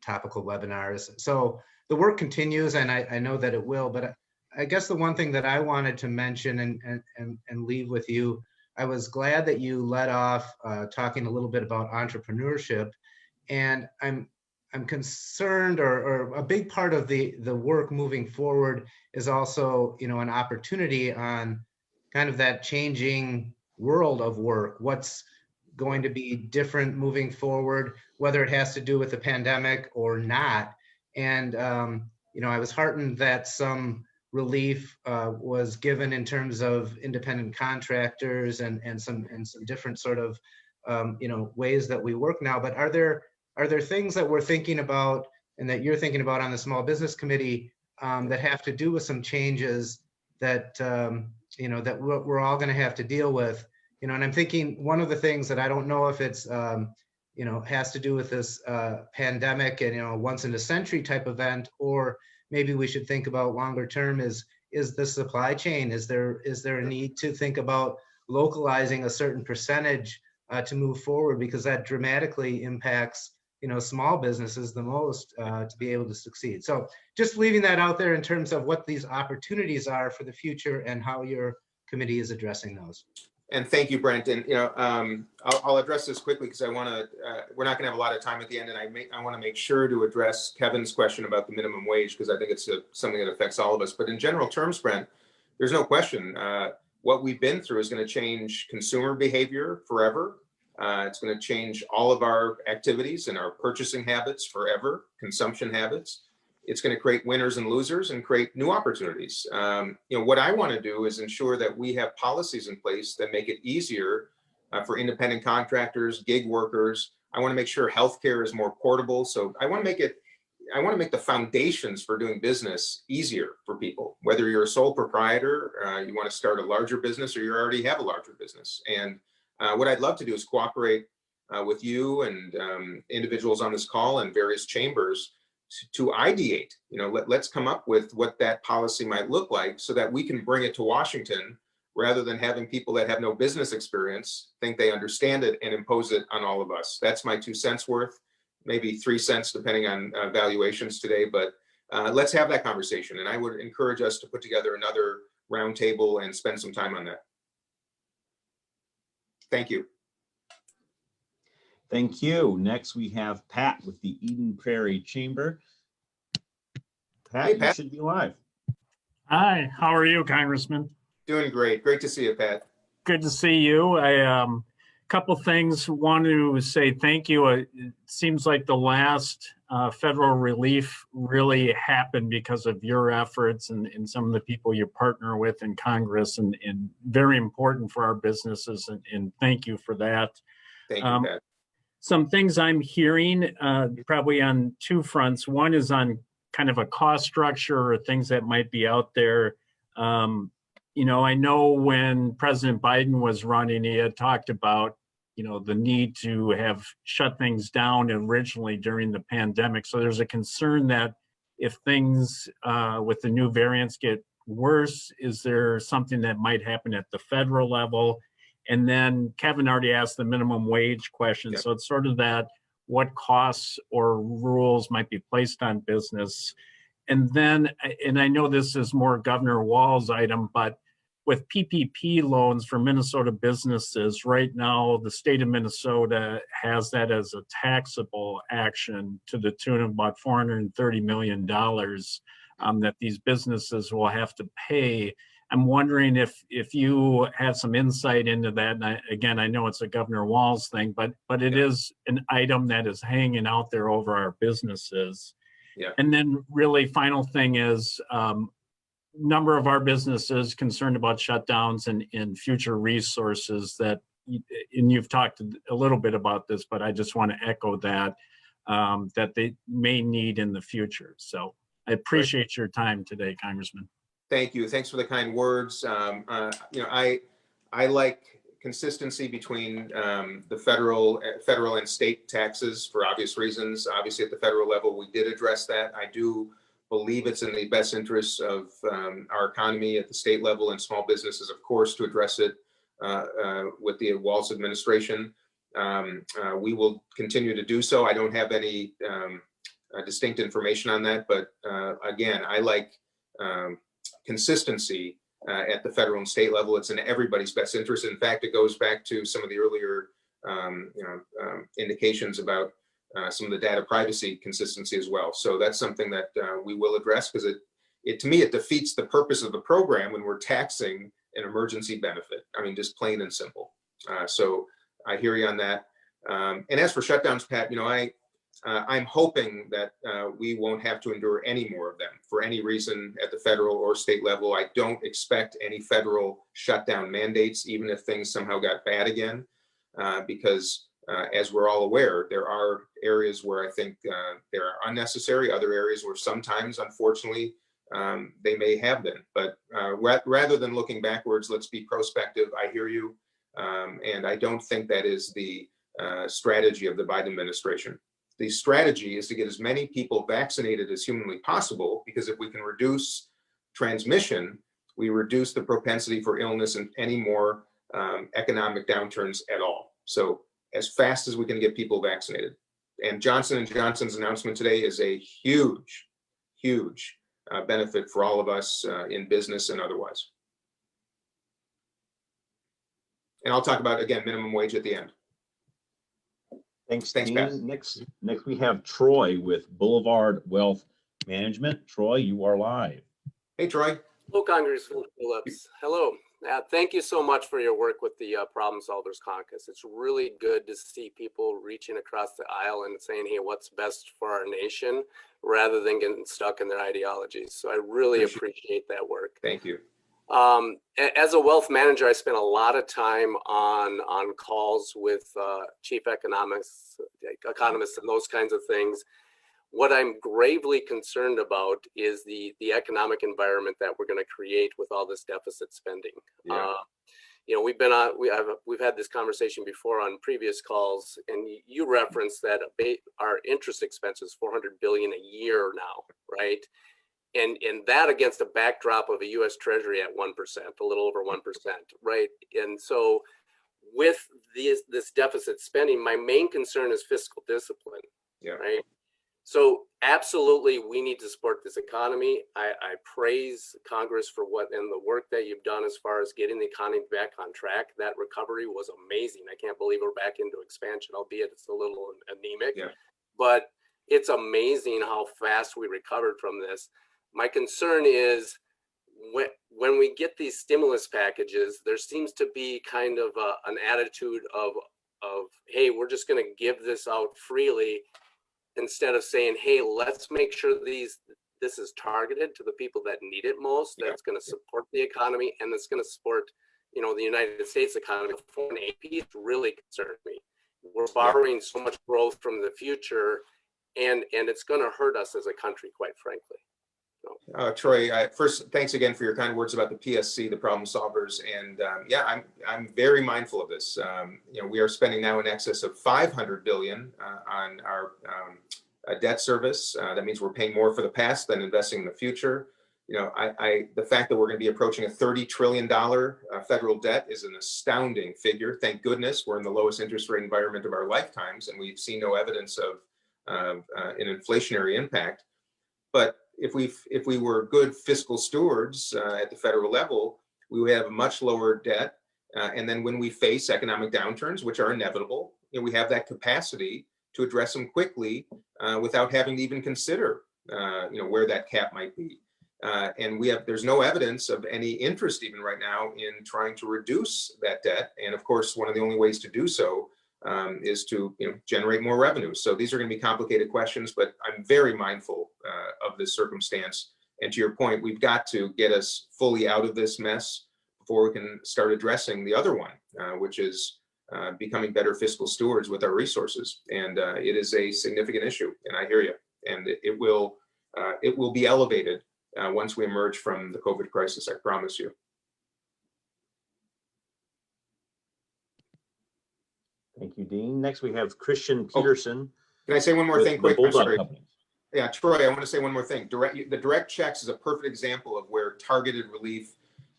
topical webinars. So the work continues, and I know that it will, but I guess the one thing that I wanted to mention and leave with you, I was glad that you led off talking a little bit about entrepreneurship, and I'm concerned, or a big part of the work moving forward is also, an opportunity on kind of that changing world of work. What's going to be different moving forward, whether it has to do with the pandemic or not. And, I was heartened that some relief was given in terms of independent contractors and some different sort of, ways that we work now. But are there things that we're thinking about and that you're thinking about on the Small Business Committee that have to do with some changes that, that we're all going to have to deal with? And I'm thinking one of the things that I don't know if it's, has to do with this pandemic and, once in a century type event, or maybe we should think about longer term is the supply chain. Is there a need to think about localizing a certain percentage to move forward, because that dramatically impacts, small businesses the most to be able to succeed. So just leaving that out there in terms of what these opportunities are for the future and how your committee is addressing those. And thank you, Brent. And I'll address this quickly because I want to. We're not going to have a lot of time at the end, and I want to make sure to address Kevin's question about the minimum wage, because I think it's something that affects all of us. But in general terms, Brent, there's no question what we've been through is going to change consumer behavior forever. It's going to change all of our activities and our purchasing habits forever, consumption habits. It's going to create winners and losers and create new opportunities. What I want to do is ensure that we have policies in place that make it easier for independent contractors, gig workers. I want to make sure healthcare is more portable. So I want to make the foundations for doing business easier for people, whether you're a sole proprietor, you want to start a larger business, or you already have a larger business. And what I'd love to do is cooperate with you and individuals on this call and various chambers to ideate, let's come up with what that policy might look like so that we can bring it to Washington, rather than having people that have no business experience think they understand it and impose it on all of us. That's my 2 cents worth, maybe 3 cents, depending on valuations today. But let's have that conversation. And I would encourage us to put together another roundtable and spend some time on that. Thank you. Thank you. Next, we have Pat with the Eden Prairie Chamber. Pat, Hey, you Pat. should be live. Hi, how are you, Congressman? Doing great. Great to see you, Pat. Good to see you. Couple things. Want to say thank you. It seems like the last federal relief really happened because of your efforts and some of the people you partner with in Congress, and very important for our businesses. And thank you for that. Thank you, Pat. Some things I'm hearing probably on two fronts. One is on kind of a cost structure or things that might be out there. You know, I know when President Biden was running, he had talked about, you know, the need to have shut things down originally during the pandemic. So there's a concern that if things with the new variants get worse, is there something that might happen at the federal level? And then Kevin already asked the minimum wage question. Yep. So it's sort of that, what costs or rules might be placed on business? And then, and I know this is more Governor Walz's item, but with PPP loans for Minnesota businesses, right now, the state of Minnesota has that as a taxable action to the tune of about $430 million that these businesses will have to pay. I'm wondering if you have some insight into that. And again, I know it's a Governor Walz thing, but it is an item that is hanging out there over our businesses. Yeah. And then really final thing is number of our businesses concerned about shutdowns and future resources that, and you've talked a little bit about this, but I just want to echo that, that they may need in the future. So I appreciate your time today, Congressman. Thank you. Thanks for the kind words. You know, I like consistency between the federal and state taxes for obvious reasons. Obviously, at the federal level, we did address that. I do believe it's in the best interests of our economy at the state level and small businesses, of course, to address it with the Walz administration. We will continue to do so. I don't have any distinct information on that, but again, I like consistency at the federal and state level. It's in everybody's best interest. In fact, it goes back to some of the earlier indications about some of the data privacy consistency as well. So that's something that we will address, because it to me, it defeats the purpose of the program when we're taxing an emergency benefit. I mean, just plain and simple. So I hear you on that. And as for shutdowns, Pat, you know, I'm hoping that we won't have to endure any more of them for any reason at the federal or state level. I don't expect any federal shutdown mandates, even if things somehow got bad again, because as we're all aware, there are areas where I think they are unnecessary, other areas where sometimes, unfortunately, they may have been. But rather than looking backwards, let's be prospective. I hear you. And I don't think that is the strategy of the Biden administration. The strategy is to get as many people vaccinated as humanly possible, because if we can reduce transmission, we reduce the propensity for illness and any more economic downturns at all. So as fast as we can get people vaccinated. And Johnson & Johnson's announcement today is a huge, huge benefit for all of us in business and otherwise. And I'll talk about, again, minimum wage at the end. Thanks, Pat. Next we have Troy with Boulevard Wealth Management. Troy, you are live. Hey, Troy. Hello, Congressman Phillips. Hello. Thank you so much for your work with the Problem Solvers Caucus. It's really good to see people reaching across the aisle and saying, hey, what's best for our nation, rather than getting stuck in their ideologies. So I really appreciate that work. Thank you. As a wealth manager, I spent a lot of time on calls with chief economists and those kinds of things. What I'm gravely concerned about is the economic environment that we're going to create with all this deficit spending. Yeah. You know, we've had this conversation before on previous calls, and you referenced that our interest expense is $400 billion a year now, right? And that against a backdrop of a U.S. Treasury at 1%, a little over 1%, right? And so with this deficit spending, my main concern is fiscal discipline, right? So absolutely, we need to support this economy. I praise Congress for and the work that you've done as far as getting the economy back on track. That recovery was amazing. I can't believe we're back into expansion, albeit it's a little anemic, but it's amazing how fast we recovered from this. My concern is when we get these stimulus packages, there seems to be kind of an attitude of, hey, we're just going to give this out freely, instead of saying, hey, let's make sure this is targeted to the people that need it most, that's going to support the economy, and that's going to support, you know, the United States economy. Foreign AP really concerns me. We're borrowing so much growth from the future, and it's going to hurt us as a country, quite frankly. Troy, first, thanks again for your kind words about the PSC, the problem solvers, and yeah, I'm very mindful of this. You know, we are spending now in excess of $500 billion on our debt service. That means we're paying more for the past than investing in the future. You know, the fact that we're going to be approaching a $30 trillion federal debt is an astounding figure. Thank goodness we're in the lowest interest rate environment of our lifetimes, and we've seen no evidence of an inflationary impact. But if we were good fiscal stewards at the federal level, we would have a much lower debt. And then when we face economic downturns, which are inevitable, you know, we have that capacity to address them quickly without having to even consider, you know, where that cap might be. And there's no evidence of any interest even right now in trying to reduce that debt. And of course, one of the only ways to do so is to, you know, generate more revenue. So these are going to be complicated questions, but I'm very mindful of this circumstance. And to your point, we've got to get us fully out of this mess before we can start addressing the other one, which is becoming better fiscal stewards with our resources. And it is a significant issue, and I hear you. And it will be elevated once we emerge from the COVID crisis, I promise you. Thank you, Dean. Next, we have Christian Peterson. Can I say one more thing quick? I'm sorry. Company. Yeah, Troy, I want to say one more thing. The direct checks is a perfect example of where targeted relief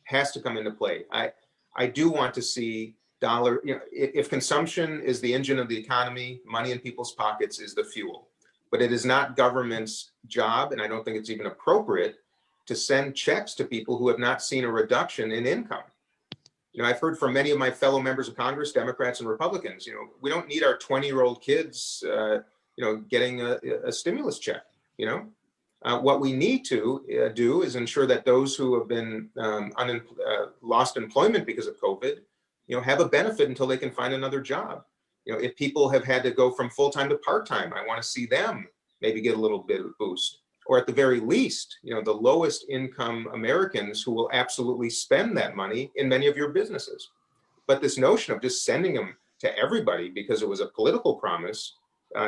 has to come into play. I do want to see you know, if consumption is the engine of the economy, money in people's pockets is the fuel. But it is not government's job, and I don't think it's even appropriate, to send checks to people who have not seen a reduction in income. You know, I've heard from many of my fellow members of Congress, Democrats and Republicans, you know, we don't need our 20-year-old kids, you know, getting a stimulus check, you know. What we need to do is ensure that those who have been lost employment because of COVID, you know, have a benefit until they can find another job. You know, if people have had to go from full-time to part-time, I want to see them maybe get a little bit of a boost. Or at the very least, you know, the lowest income Americans who will absolutely spend that money in many of your businesses. But this notion of just sending them to everybody because it was a political promise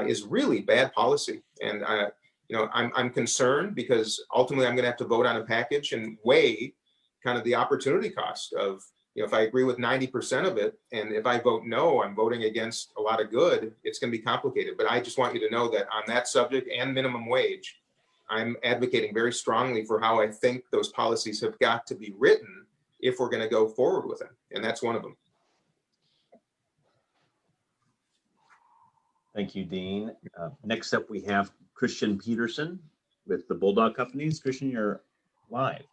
is really bad policy. And you know, I'm concerned because ultimately I'm going to have to vote on a package and weigh kind of the opportunity cost of, you know, if I agree with 90% of it, and if I vote no, I'm voting against a lot of good, it's going to be complicated. But I just want you to know that on that subject and minimum wage, I'm advocating very strongly for how I think those policies have got to be written if we're going to go forward with them. And that's one of them. Thank you, Dean. Next up, we have Christian Peterson with the Bulldog Companies. Christian, you're live.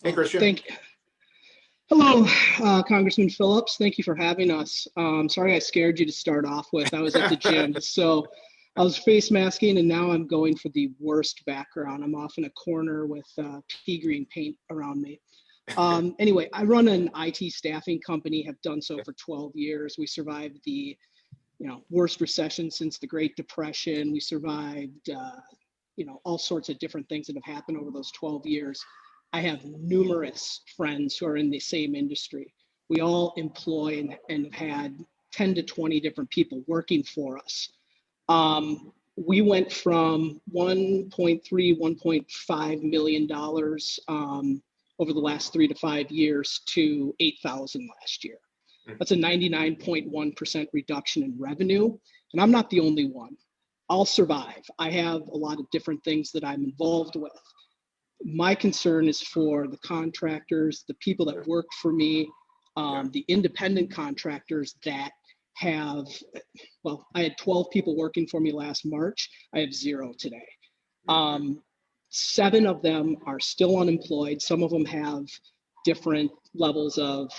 Hey, Christian. Thank you. Hello, Congressman Phillips. Thank you for having us. Sorry I scared you to start off with. I was at the gym, so I was face masking, and now I'm going for the worst background. I'm off in a corner with pea green paint around me. Anyway, I run an IT staffing company, have done so for 12 years. We survived the worst recession since the Great Depression. We survived, all sorts of different things that have happened over those 12 years. I have numerous friends who are in the same industry. We all employ and have had 10 to 20 different people working for us. We went from $1.3, $1.5 million over the last 3 to 5 years to 8,000 last year. That's a 99.1% reduction in revenue. And I'm not the only one. I'll survive. I have a lot of different things that I'm involved with. My concern is for the contractors, the people that work for me, the independent contractors that have, well, I had 12 people working for me last March. I have 0 today. 7 of them are still unemployed. Some of them have different levels of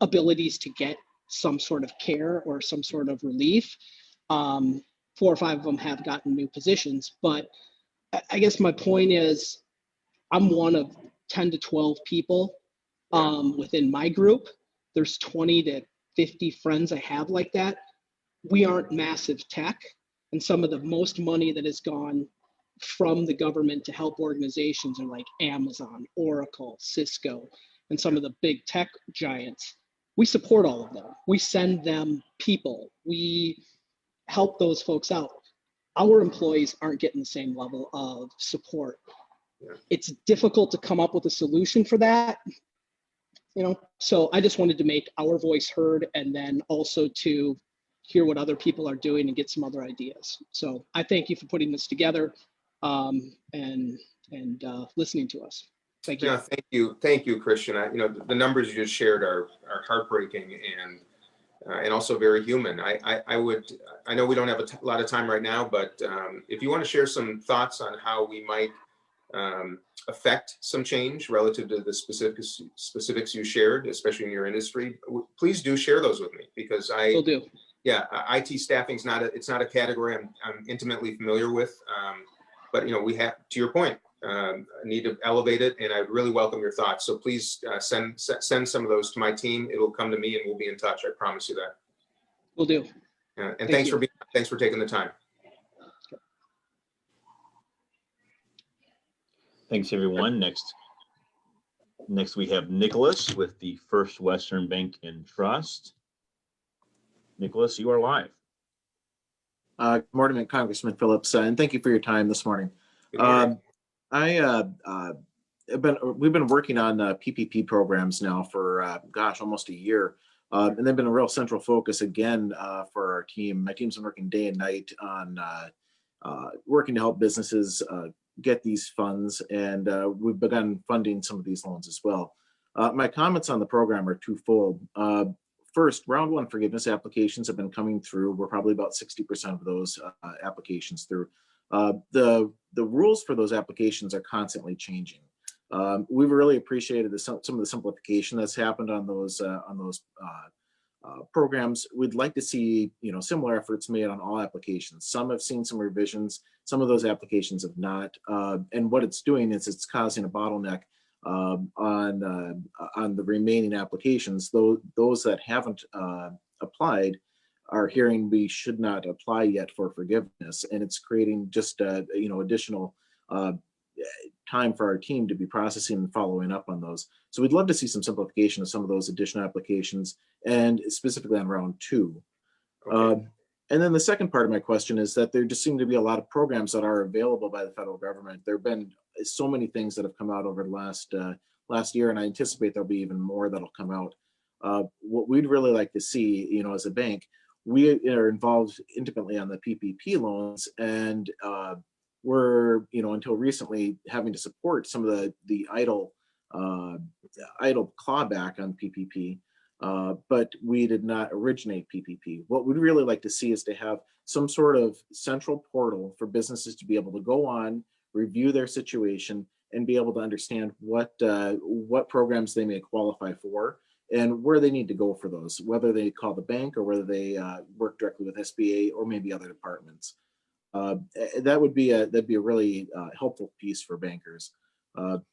abilities to get some sort of care or some sort of relief. 4 or 5 of them have gotten new positions, but I guess my point is I'm one of 10 to 12 people within my group. There's 20 to 50 friends I have like that. We aren't massive tech, and some of the most money that has gone from the government to help organizations are like Amazon, Oracle, Cisco, and some of the big tech giants. We support all of them. We send them people. We help those folks out. Our employees aren't getting the same level of support. It's difficult to come up with a solution for that, you know? So I just wanted to make our voice heard, and then also to hear what other people are doing and get some other ideas. So I thank you for putting this together and listening to us. Thank you. Yeah, thank you, Christian. The numbers you just shared are heartbreaking and also very human. I know we don't have a lot of time right now, but if you want to share some thoughts on how we might affect some change relative to the specifics you shared, especially in your industry, please do share those with me, because Will do. Yeah, IT staffing is not a category I'm intimately familiar with, but we have, to your point, need to elevate it, and I really welcome your thoughts. So please send some of those to my team. It'll come to me, and we'll be in touch. I promise you that. Will do. And thanks for taking the time. Thanks, everyone. Next we have Nicholas with the First Western Bank and Trust. Nicholas, you are live. Good morning, Congressman Phillips, and thank you for your time this morning. We've been working on PPP programs now for almost a year, and they've been a real central focus again for our team. My team's been working day and night on working to help businesses get these funds, and we've begun funding some of these loans as well. My comments on the program are twofold. First, round one forgiveness applications have been coming through. We're probably about 60% of those applications through. The rules for those applications are constantly changing. We've really appreciated some of the simplification that's happened on those programs. We'd like to see similar efforts made on all applications. Some have seen some revisions. Some of those applications have not. And what it's doing is it's causing a bottleneck on the remaining applications. Those that haven't applied are hearing we should not apply yet for forgiveness, and it's creating just additional time for our team to be processing and following up on those. So we'd love to see some simplification of some of those additional applications, and specifically on round two. Okay. And then the second part of my question is that there just seem to be a lot of programs that are available by the federal government. There have been so many things that have come out over the last year, and I anticipate there'll be even more that'll come out. What we'd really like to see, as a bank, we are involved intimately on the PPP loans, and we're, until recently, having to support some of the idle clawback on PPP. But we did not originate PPP. What we'd really like to see is to have some sort of central portal for businesses to be able to go on, review their situation, and be able to understand what programs they may qualify for and where they need to go for those, whether they call the bank or whether they work directly with SBA or maybe other departments. That'd be a really helpful piece for bankers.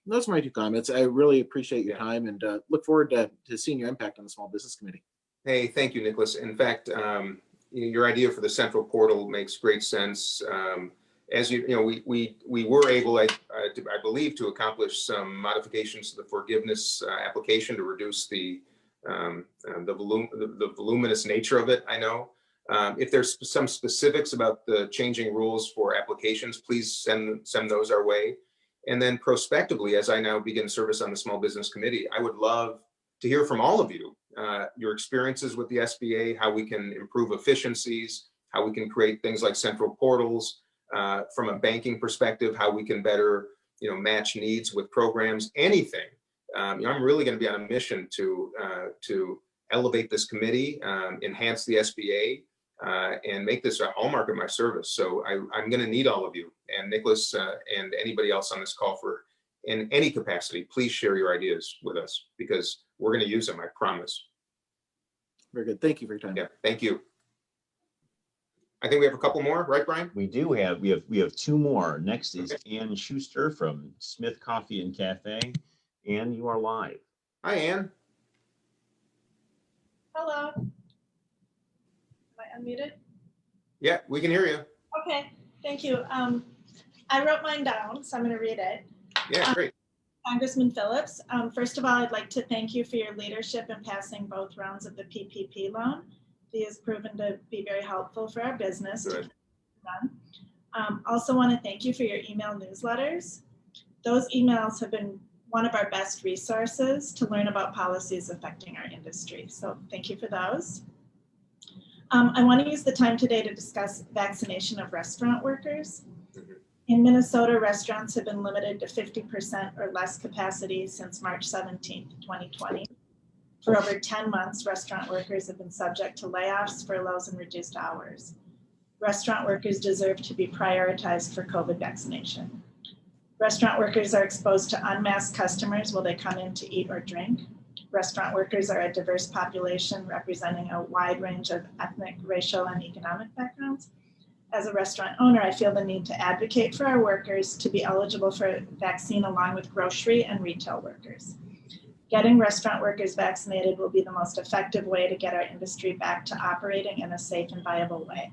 Those are my two comments. I really appreciate your time, and look forward to seeing your impact on the Small Business Committee. Hey, thank you, Nicholas. In fact, your idea for the central portal makes great sense. As we were able, I believe, to accomplish some modifications to the forgiveness application to reduce the voluminous nature of it. I know. If there's some specifics about the changing rules for applications, please send those our way. And then prospectively, as I now begin service on the Small Business Committee, I would love to hear from all of you, your experiences with the SBA, how we can improve efficiencies, how we can create things like central portals, from a banking perspective, how we can better, match needs with programs, anything. I'm really going to be on a mission to elevate this committee, enhance the SBA, and make this a hallmark of my service. So I'm going to need all of you, and Nicholas and anybody else on this call in any capacity, please share your ideas with us, because we're going to use them, I promise. Very good. Thank you for your time. Yeah, thank you. I think we have a couple more, right, Brian? We do have, we have two more. Next is Ann Schuster from Smith Coffee and Cafe. Ann, you are live. Hi, Ann. Hello. Am I unmuted? Yeah, we can hear you. Okay, thank you. I wrote mine down, so I'm going to read it. Yeah, great. Congressman Phillips, first of all, I'd like to thank you for your leadership in passing both rounds of the PPP loan. It has proven to be very helpful for our business. Good. Also want to thank you for your email newsletters. Those emails have been one of our best resources to learn about policies affecting our industry. So thank you for those. I want to use the time today to discuss vaccination of restaurant workers. In Minnesota, restaurants have been limited to 50% or less capacity since March 17th, 2020. For over 10 months, restaurant workers have been subject to layoffs, furloughs, and reduced hours. Restaurant workers deserve to be prioritized for COVID vaccination. Restaurant workers are exposed to unmasked customers while they come in to eat or drink. Restaurant workers are a diverse population representing a wide range of ethnic, racial, and economic backgrounds. As a restaurant owner, I feel the need to advocate for our workers to be eligible for a vaccine along with grocery and retail workers. Getting restaurant workers vaccinated will be the most effective way to get our industry back to operating in a safe and viable way.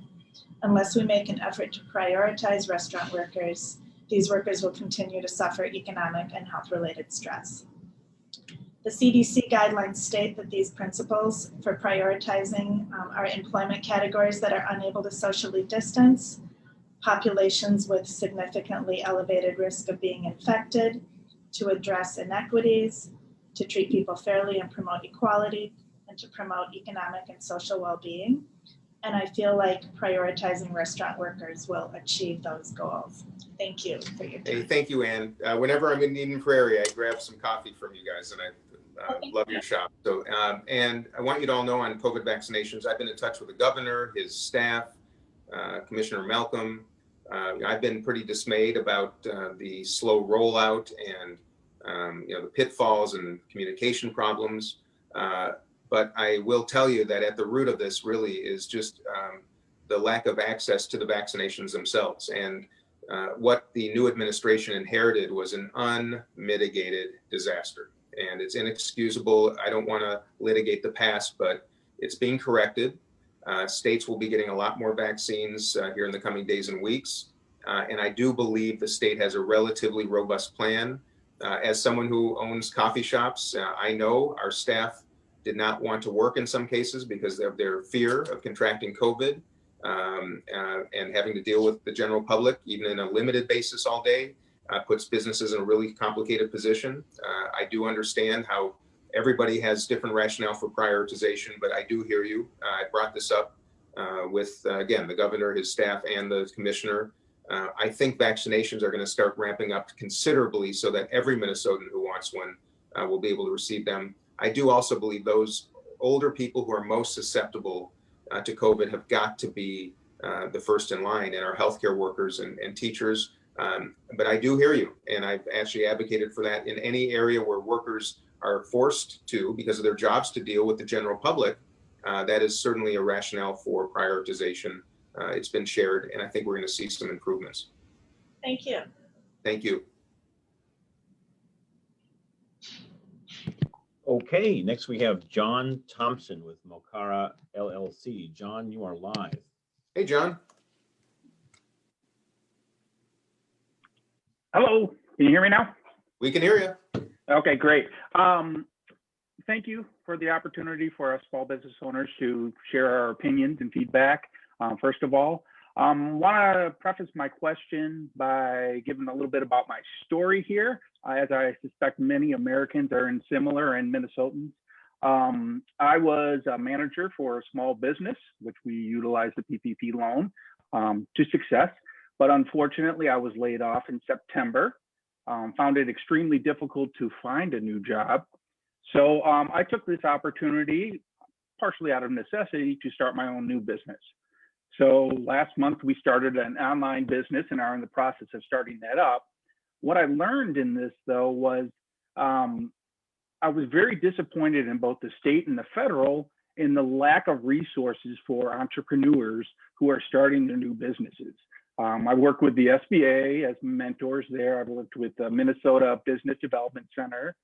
Unless we make an effort to prioritize restaurant workers, these workers will continue to suffer economic and health-related stress. The CDC guidelines state that these principles for prioritizing are employment categories that are unable to socially distance, populations with significantly elevated risk of being infected, to address inequities, to treat people fairly and promote equality, and to promote economic and social well-being. And I feel like prioritizing restaurant workers will achieve those goals. Thank you for your time. Hey, thank you, Ann. Whenever I'm in Eden Prairie, I grab some coffee from you guys, and I love your shop. So, and I want you to all know on COVID vaccinations, I've been in touch with the governor, his staff, Commissioner Malcolm. I've been pretty dismayed about the slow rollout and the pitfalls and communication problems. But I will tell you that at the root of this really is just the lack of access to the vaccinations themselves. And what the new administration inherited was an unmitigated disaster. And it's inexcusable. I don't want to litigate the past, but it's being corrected. States will be getting a lot more vaccines here in the coming days and weeks. And I do believe the state has a relatively robust plan. As someone who owns coffee shops, I know our staff did not want to work in some cases because of their fear of contracting COVID and having to deal with the general public, even in a limited basis all day, puts businesses in a really complicated position. I do understand how everybody has different rationale for prioritization, but I do hear you. I brought this up with, again, the governor, his staff, and the commissioner. I think vaccinations are going to start ramping up considerably so that every Minnesotan who wants one will be able to receive them. I do also believe those older people who are most susceptible to COVID have got to be the first in line, and our healthcare workers and teachers. But I do hear you, and I've actually advocated for that in any area where workers are forced to, because of their jobs, to deal with the general public. That is certainly a rationale for prioritization. It's been shared, and I think we're going to see some improvements. Thank you. Thank you. Okay, next we have John Thompson with Mokara LLC. John, you are live. Hey, John. Hello, can you hear me now? We can hear you. Okay, great. Thank you for the opportunity for us small business owners to share our opinions and feedback. First of all, want to preface my question by giving a little bit about my story here, as I suspect many Americans are in similar and Minnesotans. I was a manager for a small business, which we utilized the PPP loan to success. But unfortunately, I was laid off in September, found it extremely difficult to find a new job. So I took this opportunity, partially out of necessity, to start my own new business. So last month, we started an online business and are in the process of starting that up. What I learned in this, though, was I was very disappointed in both the state and the federal in the lack of resources for entrepreneurs who are starting their new businesses. I work with the SBA as mentors there. I've worked with the Minnesota Business Development Center,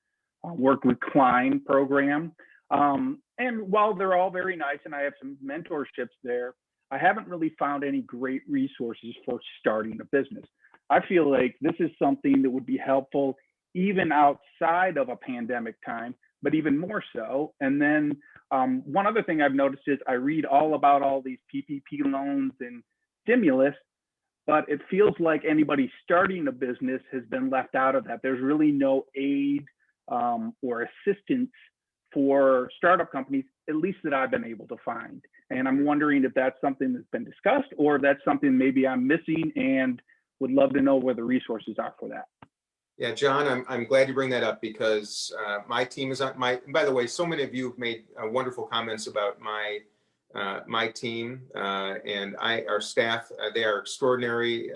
worked with Klein program. And while they're all very nice and I have some mentorships there, I haven't really found any great resources for starting a business. I feel like this is something that would be helpful even outside of a pandemic time, but even more so. And then one other thing I've noticed is I read all about all these PPP loans and stimulus, but it feels like anybody starting a business has been left out of that. There's really no aid or assistance for startup companies, at least that I've been able to find. And I'm wondering if that's something that's been discussed or if that's something maybe I'm missing, and would love to know where the resources are for that. Yeah, John, I'm glad you bring that up because my team is on by the way, so many of you have made wonderful comments about my team and our staff. They are extraordinary.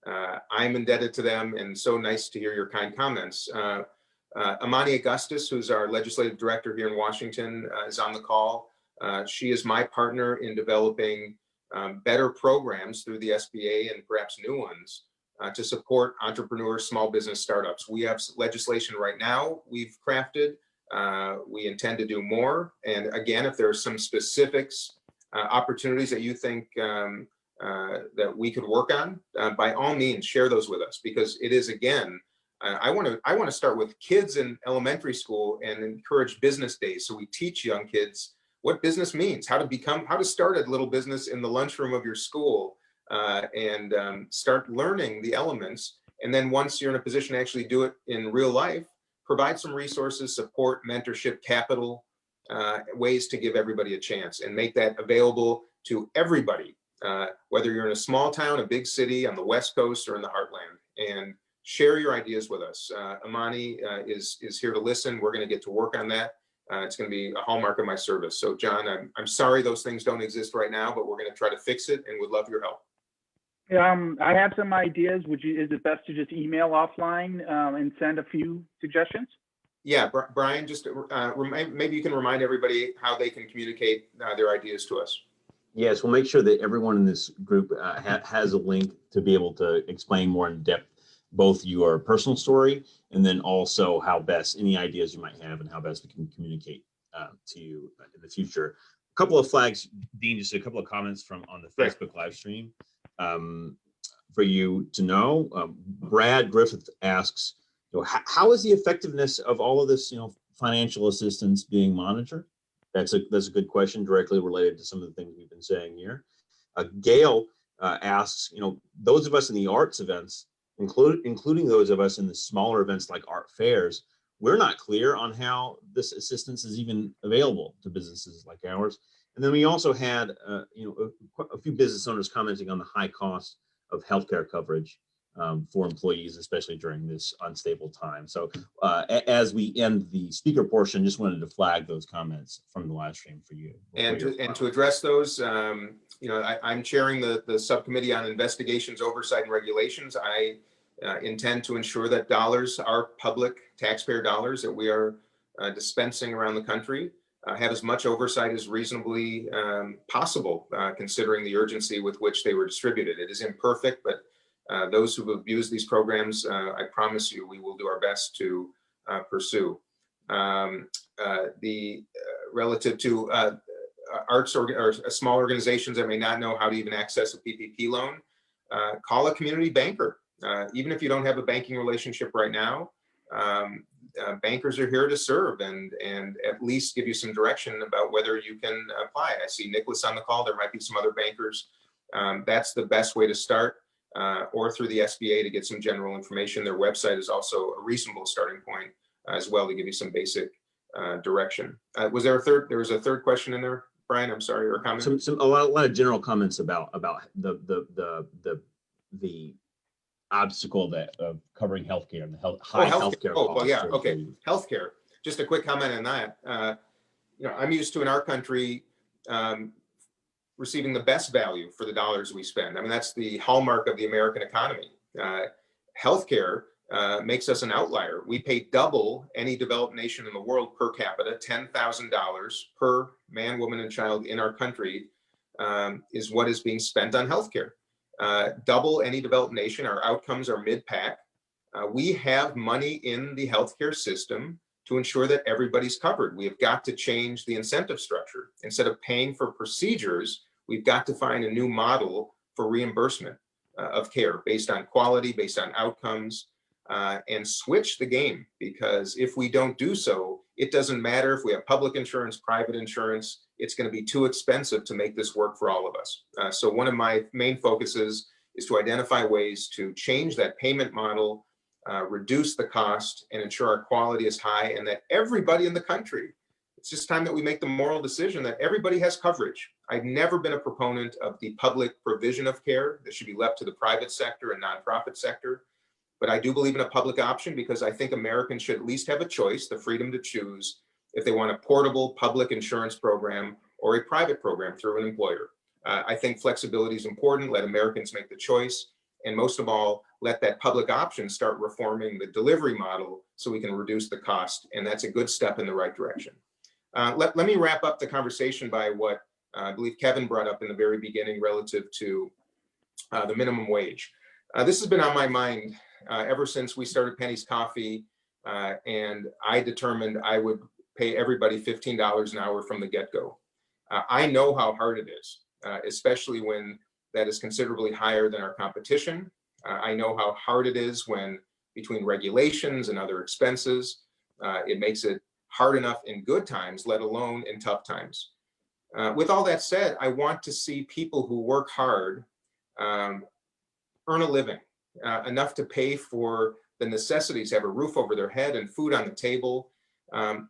I'm indebted to them, and so nice to hear your kind comments. Amani Augustus, who's our legislative director here in Washington, is on the call. She is my partner in developing better programs through the SBA and perhaps new ones to support entrepreneurs, small business startups. We have legislation right now we've crafted. We intend to do more. And again, if there are some specifics, opportunities that you think that we could work on, by all means, share those with us, because it is, again, I want to start with kids in elementary school and encourage business days. So we teach young kids what business means, how to start a little business in the lunchroom of your school, and start learning the elements. And then once you're in a position to actually do it in real life, provide some resources, support, mentorship, capital, ways to give everybody a chance and make that available to everybody, whether you're in a small town, a big city, on the West Coast, or in the heartland. And share your ideas with us. Amani is here to listen. We're going to get to work on that. It's going to be a hallmark of my service. So John, I'm sorry those things don't exist right now, but we're going to try to fix it and would love your help. I have some ideas. Is it best to just email offline and send a few suggestions? Yeah, Brian, just maybe you can remind everybody how they can communicate their ideas to us. Yes, we'll make sure that everyone in this group has a link to be able to explain more in depth both your personal story and then also how best, any ideas you might have and how best we can communicate to you in the future. A couple of flags, Dean, just a couple of comments from on the Facebook live stream for you to know. Brad Griffith asks, how is the effectiveness of all of this, financial assistance being monitored? That's a good question, directly related to some of the things we've been saying here. Gail asks, those of us in the arts events, including those of us in the smaller events like art fairs, we're not clear on how this assistance is even available to businesses like ours. And then we also had, a few business owners commenting on the high cost of healthcare coverage for employees, especially during this unstable time. So as we end the speaker portion, just wanted to flag those comments from the live stream for you. And to address those, I'm chairing the subcommittee on investigations, oversight, and regulations. I intend to ensure that dollars are public taxpayer dollars that we are dispensing around the country have as much oversight as reasonably possible, considering the urgency with which they were distributed. It is imperfect, but those who have abused these programs, I promise you, we will do our best to pursue. Relative to arts or small organizations that may not know how to even access a PPP loan, call a community banker. Even if you don't have a banking relationship right now, bankers are here to serve and at least give you some direction about whether you can apply. I see Nicholas on the call. There might be some other bankers. That's the best way to start, or through the SBA to get some general information. Their website is also a reasonable starting point as well to give you some basic direction. Was there a third? There was a third question in there, Brian. I'm sorry, or a comment. A lot of general comments about the obstacle that of covering healthcare and the high healthcare costs. Well, yeah, okay. Healthcare. Just a quick comment on that. I'm used to in our country receiving the best value for the dollars we spend. I mean, that's the hallmark of the American economy. Healthcare makes us an outlier. We pay double any developed nation in the world per capita. $10,000 per man, woman, and child in our country is what is being spent on healthcare. Double any developed nation. Our outcomes are mid-pack. We have money in the healthcare system to ensure that everybody's covered. We have got to change the incentive structure. Instead of paying for procedures, we've got to find a new model for reimbursement of care based on quality, based on outcomes, and switch the game. Because if we don't do so, it doesn't matter if we have public insurance, private insurance, it's going to be too expensive to make this work for all of us. So one of my main focuses is to identify ways to change that payment model, reduce the cost, and ensure our quality is high, and that everybody in the country, it's just time that we make the moral decision that everybody has coverage. I've never been a proponent of the public provision of care that should be left to the private sector and nonprofit sector. But I do believe in a public option because I think Americans should at least have a choice, the freedom to choose if they want a portable public insurance program or a private program through an employer. I think flexibility is important. Let Americans make the choice. And most of all, let that public option start reforming the delivery model so we can reduce the cost. And that's a good step in the right direction. Let me wrap up the conversation by what I believe Kevin brought up in the very beginning relative to the minimum wage. This has been on my mind ever since we started Penny's Coffee, and I determined I would pay everybody $15 an hour from the get-go. I know how hard it is, especially when that is considerably higher than our competition. I know how hard it is when between regulations and other expenses, it makes it hard enough in good times, let alone in tough times. With all that said, I want to see people who work hard earn a living, enough to pay for the necessities, have a roof over their head and food on the table. I'm